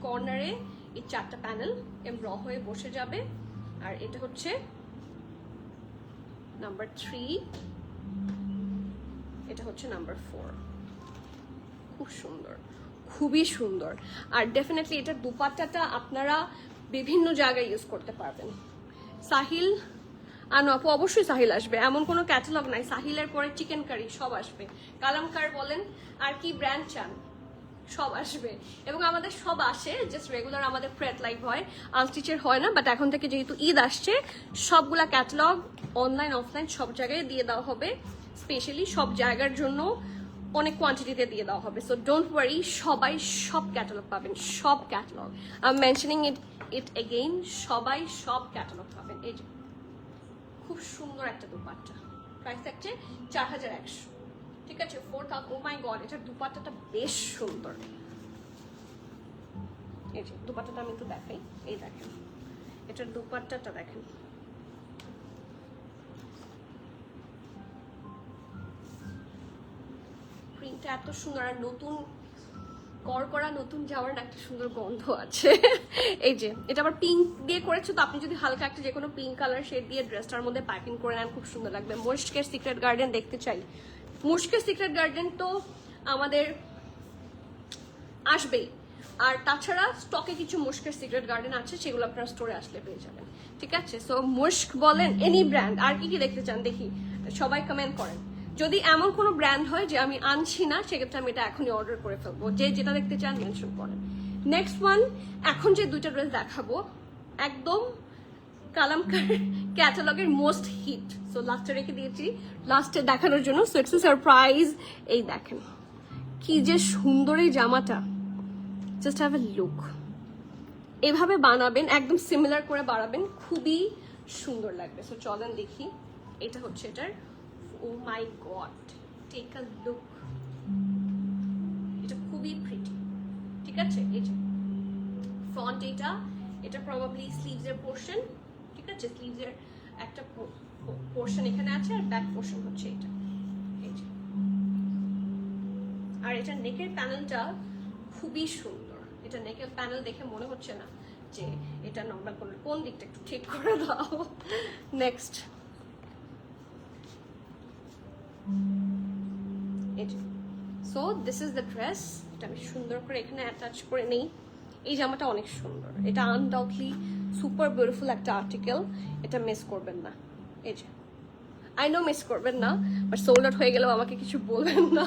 কর্নারে এই 4টা প্যানেল এমব্র হয়ে বসে যাবে। আর এটা হচ্ছে নাম্বার 3, এটা হচ্ছে নাম্বার 4। খুব সুন্দর, খুবই সুন্দর। আর ডেফিনেটলি এটার দুপাট্টাটা আপনারা বিভিন্ন জায়গায় ইউজ করতে পারবেন। সাহিল আনো আপু, অবশ্যই সাহিল আসবে, এমন কোনো ক্যাটালগ নাই, সাহিলের পরে চিকেন কারি সব আসবে। কালামকার বলেন আর কি ব্র্যান্ড চান সব আসবে, এবং আমাদের সব আসে, জাস্ট রেগুলার আমাদের প্রেট লাইভ হয়, আনস্টিচের হয় না। বাট এখন থেকে যেহেতু ঈদ আসছে, সবগুলা ক্যাটালগ অনলাইন অফলাইন সব জায়গায় দিয়ে দেওয়া হবে, স্পেশালি সব জায়গার জন্য অনেক কোয়ান্টিটিতে দিয়ে দেওয়া হবে। সো ডোন্ট ওয়ারি, সবাই সব ক্যাটালগ পাবেন, সব catalogue, I am mentioning it again, সবাই সব ক্যাটালগ পাবেন। এই যে খুব সুন্দর একটা দুপাট্টা, প্রাইস থাকছে 4100, ঠিক আছে। 4000, ও মাই গড, এটার দুপাট্টাটা বেশ সুন্দর। এই যে দুপাট্টাটা আমি একটু দেখাই, এই দেখেন এটার দুপাট্টাটা দেখেন, প্রিন্টটা এত সুন্দর। আর নতুন করা নতুন যাওয়ার না একটা সুন্দর গন্ধ আছে। এই যে এটা আবার পিঙ্ক দিয়ে করেছে, তো আপনি যদি হালকা একটা যে কোনো পিঙ্ক কালার শেড দিয়ে ড্রেসটার মধ্যে পাইপিং করে নেন, খুব সুন্দর লাগবে। মুশকের সিক্রেট গার্ডেন দেখতে চাই, মুশকের সিক্রেট গার্ডেন তো আমাদের আসবেই। আর তাছাড়া স্টকে কিছু মুশকের সিক্রেট গার্ডেন আছে, সেগুলো আপনারা স্টোরে আসলে পেয়ে যাবেন, ঠিক আছে। সো মুশক বলেন, এনি ব্র্যান্ড, আর কি কি দেখতে চান দেখি, সবাই কমেন্ট করেন। যদি এমন কোনো ব্র্যান্ড হয় যে আমি আনছি না, সেক্ষেত্রে আমি এটা এখনই অর্ডার করে ফেলবো, যে যেটা দেখতে চান মেনশন করেন। নেক্সট ওয়ান, এখন যে দুইটা ড্রেস দেখাবো একদম কালামকার ক্যাটালগের মোস্ট হিট। সো লাস্টে রেখে দিয়েছি লাস্টে দেখানোর জন্য। So it's a surprise. এই দেখেন কি যে সুন্দর এই জামাটা, জাস্ট হ্যাভ এ লুক। এভাবে বানাবেন, একদম সিমিলার করে বানাবেন, খুবই সুন্দর লাগবে। সো চলেন দেখি, এটা হচ্ছে এটার, ও my god, take a look, এটা খুবই প্রিটি, ঠিক আছে। এই যে ফ্রন্ট, এটা প্রবাবলি স্লিভস এর পোর্শন, ঠিক আছে, স্লিভস এর একটা পোর্শন এখানে আছে, আর ব্যাক পোর্শন হচ্ছে এটা। এই যে, আর এটা নেকের প্যানেলটা খুবই সুন্দর। এটা নেকের প্যানেল দেখে মনে হচ্ছে না যে এটা নর্মাল কোন, কোন দিকটা একটু ঠিক করে দাও। Next, so this is the dress. এটা আমি সুন্দর করে এখানে অ্যাটাচ করে নেই। এই জামাটা অনেক সুন্দর, এটা আনডাউটলি সুপার বিউটিফুল একটা আর্টিকেল, এটা মিস করবেন না। এই যে আই নো মিস করবেন না, বাট সোল্ড আউট হয়ে গেলেও আমাকে কিছু বলবেন না।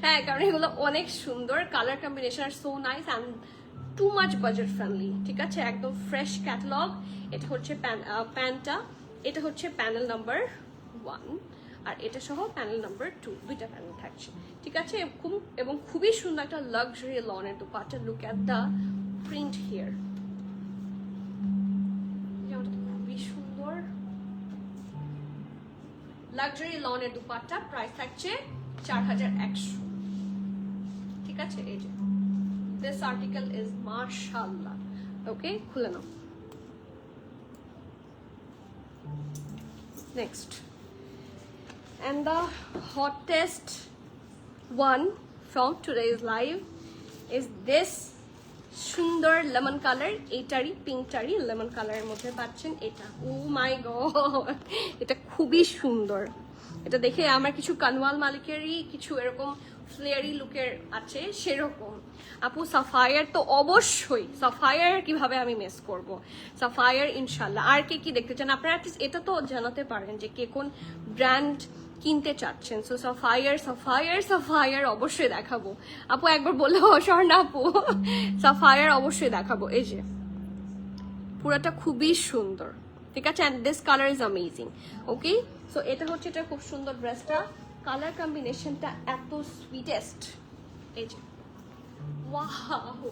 হ্যাঁ, কারণ এগুলো অনেক সুন্দর, কালার কম্বিনেশন আর so nice and too much budget friendly, ঠিক আছে, একদম ফ্রেশ ক্যাটালগ। এটা হচ্ছে প্যান্টটা, এটা হচ্ছে প্যানেল নাম্বার 1, আর এটা সহ প্যানেল নাম্বার 2, দুইটা প্যানেল থাকছে, ঠিক আছে। এবং খুবই সুন্দর একটা লাক্সারি লনের dupatta. Look at the print here, খুবই সুন্দর লাক্সারি লনের দুপাট্টা। প্রাইস থাকছে 4100, ঠিক আছে। এই যে দিস আর্টিকেল ইজ মাশাআল্লাহ। ওকে, খুলে নাও। Next, and the hottest one from today's live is this সুন্দর লেমন কালার, এইটারই পিঙ্কটারই লেমন কালারের মধ্যে পাচ্ছেন এটা। ও মাই গড, এটা খুবই সুন্দর। এটা দেখে আমার কিছু কানওয়াল মালিকেরই কিছু এরকম ফ্লেয়ারি লুকের আছে সেরকম। আপু সাফায়ার তো অবশ্যই, সাফায়ার কিভাবে আমি মিস করব, সাফায়ার ইনশাল্লাহ। আর কে কি দেখতে চান আপনারা অ্যাটলিস্ট এটা তো জানাতে পারেন যে কে কোন ব্র্যান্ড কিনতে চাচ্ছেন। সো সাফায়ার সাফায়ার সাফায়ার অবশ্যই দেখাবো আপু, একবার বলে স্বর্ণা আপু সাফায়ার অবশ্যই দেখাবো। এই যে পুরোটা খুবই সুন্দর, ঠিক আছে, and this colour is amazing. Okay, so এটা হচ্ছে এটা খুব সুন্দর ড্রেসটা, কালার কম্বিনেশনটা এত সুইটেস্ট। এই যে ওয়াও,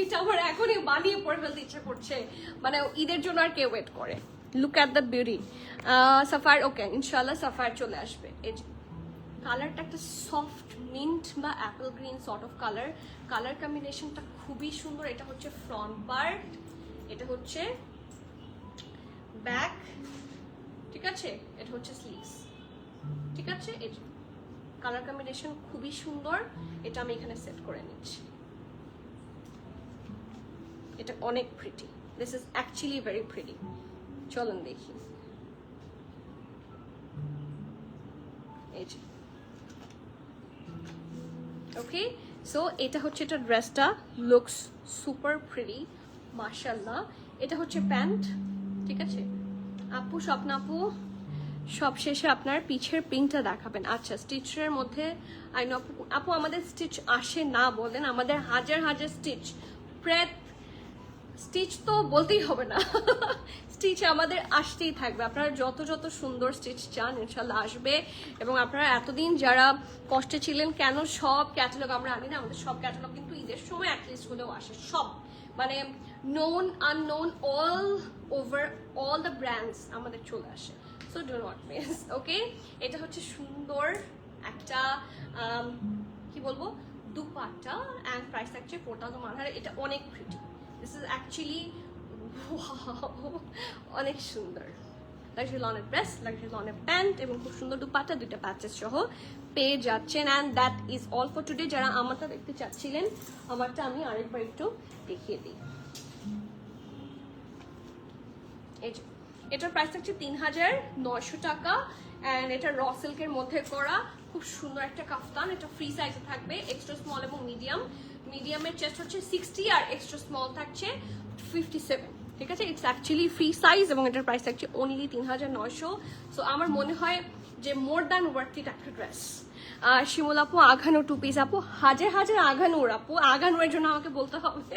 এটা আমার এখনই বানিয়ে পরে ফেলতে ইচ্ছা করছে, মানে ঈদের জন্য আর কে ওয়েট করে। Look at the beauty. Sapphire okay, ইনশাল্লাহ সাফায়ার চলে আসবে। এই যে কালারটা একটা সফট মিন্ট বা apple green sort of colour, কালার কম্বিনেশনটা খুবই সুন্দর। এটা হচ্ছে ফ্রন্ট পার্ট, এটা হচ্ছে ব্যাক, ঠিক আছে, এটা হচ্ছে স্লিভস, ঠিক আছে। এই যে কালার কম্বিনেশন খুবই সুন্দর। এটা আমি এখানে সেট করে নিচ্ছি, এটা অনেক pretty, this is actually very pretty. চলুন দেখি, এই যে ওকে। সো এটা হচ্ছে এটা ড্রেসটা, লুকস সুপার প্রিটি মাশাআল্লাহ। এটা হচ্ছে প্যান্ট, ঠিক আছে। আপু স্বপ্ন আপু সব শেষে আপনার পিছের প্রিন্টটা দেখাবেন। আচ্ছা, স্টিচের মধ্যে আই নো আপু আমাদের স্টিচ আসে না বলেন, আমাদের হাজার হাজার স্টিচ, প্রেত স্টিচ তো বলতেই হবে না স্টিচ আমাদের আসতেই থাকবে। আপনারা যত যত সুন্দর স্টিচ চান ইনশাল্লাহ আসবে। এবং আপনারা এতদিন যারা কষ্টে ছিলেন কেন সব ক্যাটালগ আমরা আনি না, আমাদের সব ক্যাটালগ কিন্তু ঈদের সময় অ্যাটলিস্ট হলেও আসে, সব মানে known unknown all over all the brands আমাদের চলে আসে। So do not miss. Okay, এটা হচ্ছে সুন্দর একটা কি বলবো দুপাট্টা, অ্যান্ড প্রাইস থাকছে 4100। এটা অনেক প্রিটি, দিস ইজ অ্যাকচুয়ালি অনেক সুন্দর। লাক্সারি লনের ড্রেস, লাক্সারি লনের প্যান্ট এবং খুব সুন্দর দুপাট্টা, দুইটা প্যাচেস সহ পেয়ে যাচ্ছেন। And that is all for today. যারা আমারটা দেখতে চাচ্ছিলেন, আমারটা আমি আরেকবার একটু দেখিয়ে দিই। এই যে এটার প্রাইস থাকছে 3900 টাকা, অ্যান্ড এটা র সিল্কের মধ্যে করা খুব সুন্দর একটা কাফতান। এটা ফ্রি সাইজে থাকবে, এক্সট্রা স্মল এবং মিডিয়াম। মিডিয়ামের চেস্ট হচ্ছে 60 আর এক্সট্রা স্মল থাকছে 57, ঠিক আছে। ইটস অ্যাকচুয়ালি ফ্রি সাইজ এবং এটার প্রাইস থাকছে অনলি 3900। সো আমার মনে হয় যে মোর দ্যান ওয়ার্থ ইট একটা ড্রেস। শিমুল আপু আঘানো 2 পিস আপু, হাজার হাজার আঘানোর আপু, আঘানোর জন্য আমাকে বলতে হবে,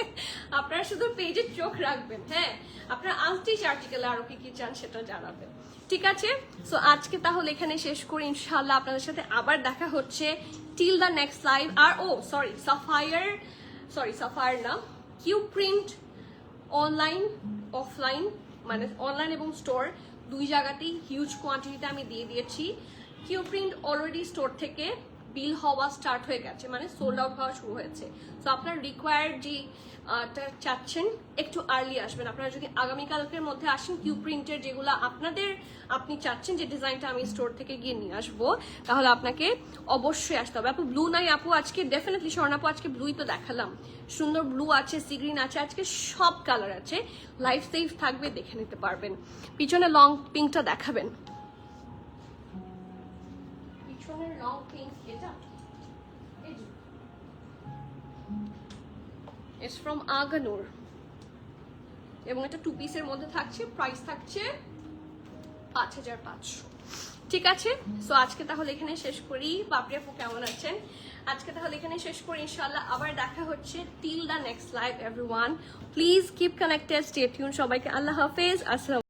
আপনারা শুধু পেজে চোখ রাখবেন। হ্যাঁ, আপনারা আনস্টিচ আর্টিকেলে আরো কি কি চান সেটা জানাবেন, ঠিক আছে। সো আজকে তাহলে এখানে শেষ করি, ইনশাল্লাহ আপনাদের সাথে আবার দেখা হচ্ছে টিল দ্য নেক্সট লাইভ। আর ও সাফায়ার না, কিউ প্রিন্ট অনলাইন অফলাইন, মানে অনলাইন এবং স্টোর দুই জায়গাতেই হিউজ কোয়ান্টিটিতে আমি দিয়ে দিয়েছি। কিউ প্রিন্ট অলরেডি স্টোর থেকে বিল হওয়া স্টার্ট হয়ে গেছে, মানে সোল্ড আউট হওয়া শুরু হয়েছে। সো আপনার রিকোয়ার্ড যে চাচ্ছেন একটু আর্লি আসবেন। আপনারা যদি আগামীকালকের মধ্যে আসেন, কিউ প্রিন্টের যেগুলো আপনি চাচ্ছেন যে ডিজাইনটা আমি স্টোর থেকে গিয়ে নিয়ে আসবো, তাহলে আপনাকে অবশ্যই আসতে হবে। আপু ব্লু নাই আপু, আজকে ডেফিনেটলি স্বর্ণ আপু, আজকে ব্লুই তো দেখালাম, সুন্দর ব্লু আছে, সি গ্রিন আছে, আজকে সব কালার আছে, লাইফ সেভ থাকবে, দেখে নিতে পারবেন। পিছনে লং পিঙ্কটা দেখাবেন, পিছনের লং পিঙ্ক এটা ইটস ফ্রম আগানুর এবং এটা 2 পিসের মধ্যে থাকছে, প্রাইস থাকছে 5500, ঠিক আছে। সো আজকে তাহলে এখানে শেষ করি। বাপরি আপু কেমন আছেন? আজকে তাহলে এখানে শেষ করি, ইনশাআল্লাহ আবার দেখা হচ্ছে till the next live. Everyone please keep connected, stay tune. সবাইকে আল্লাহ হাফেজ, আসসালাম।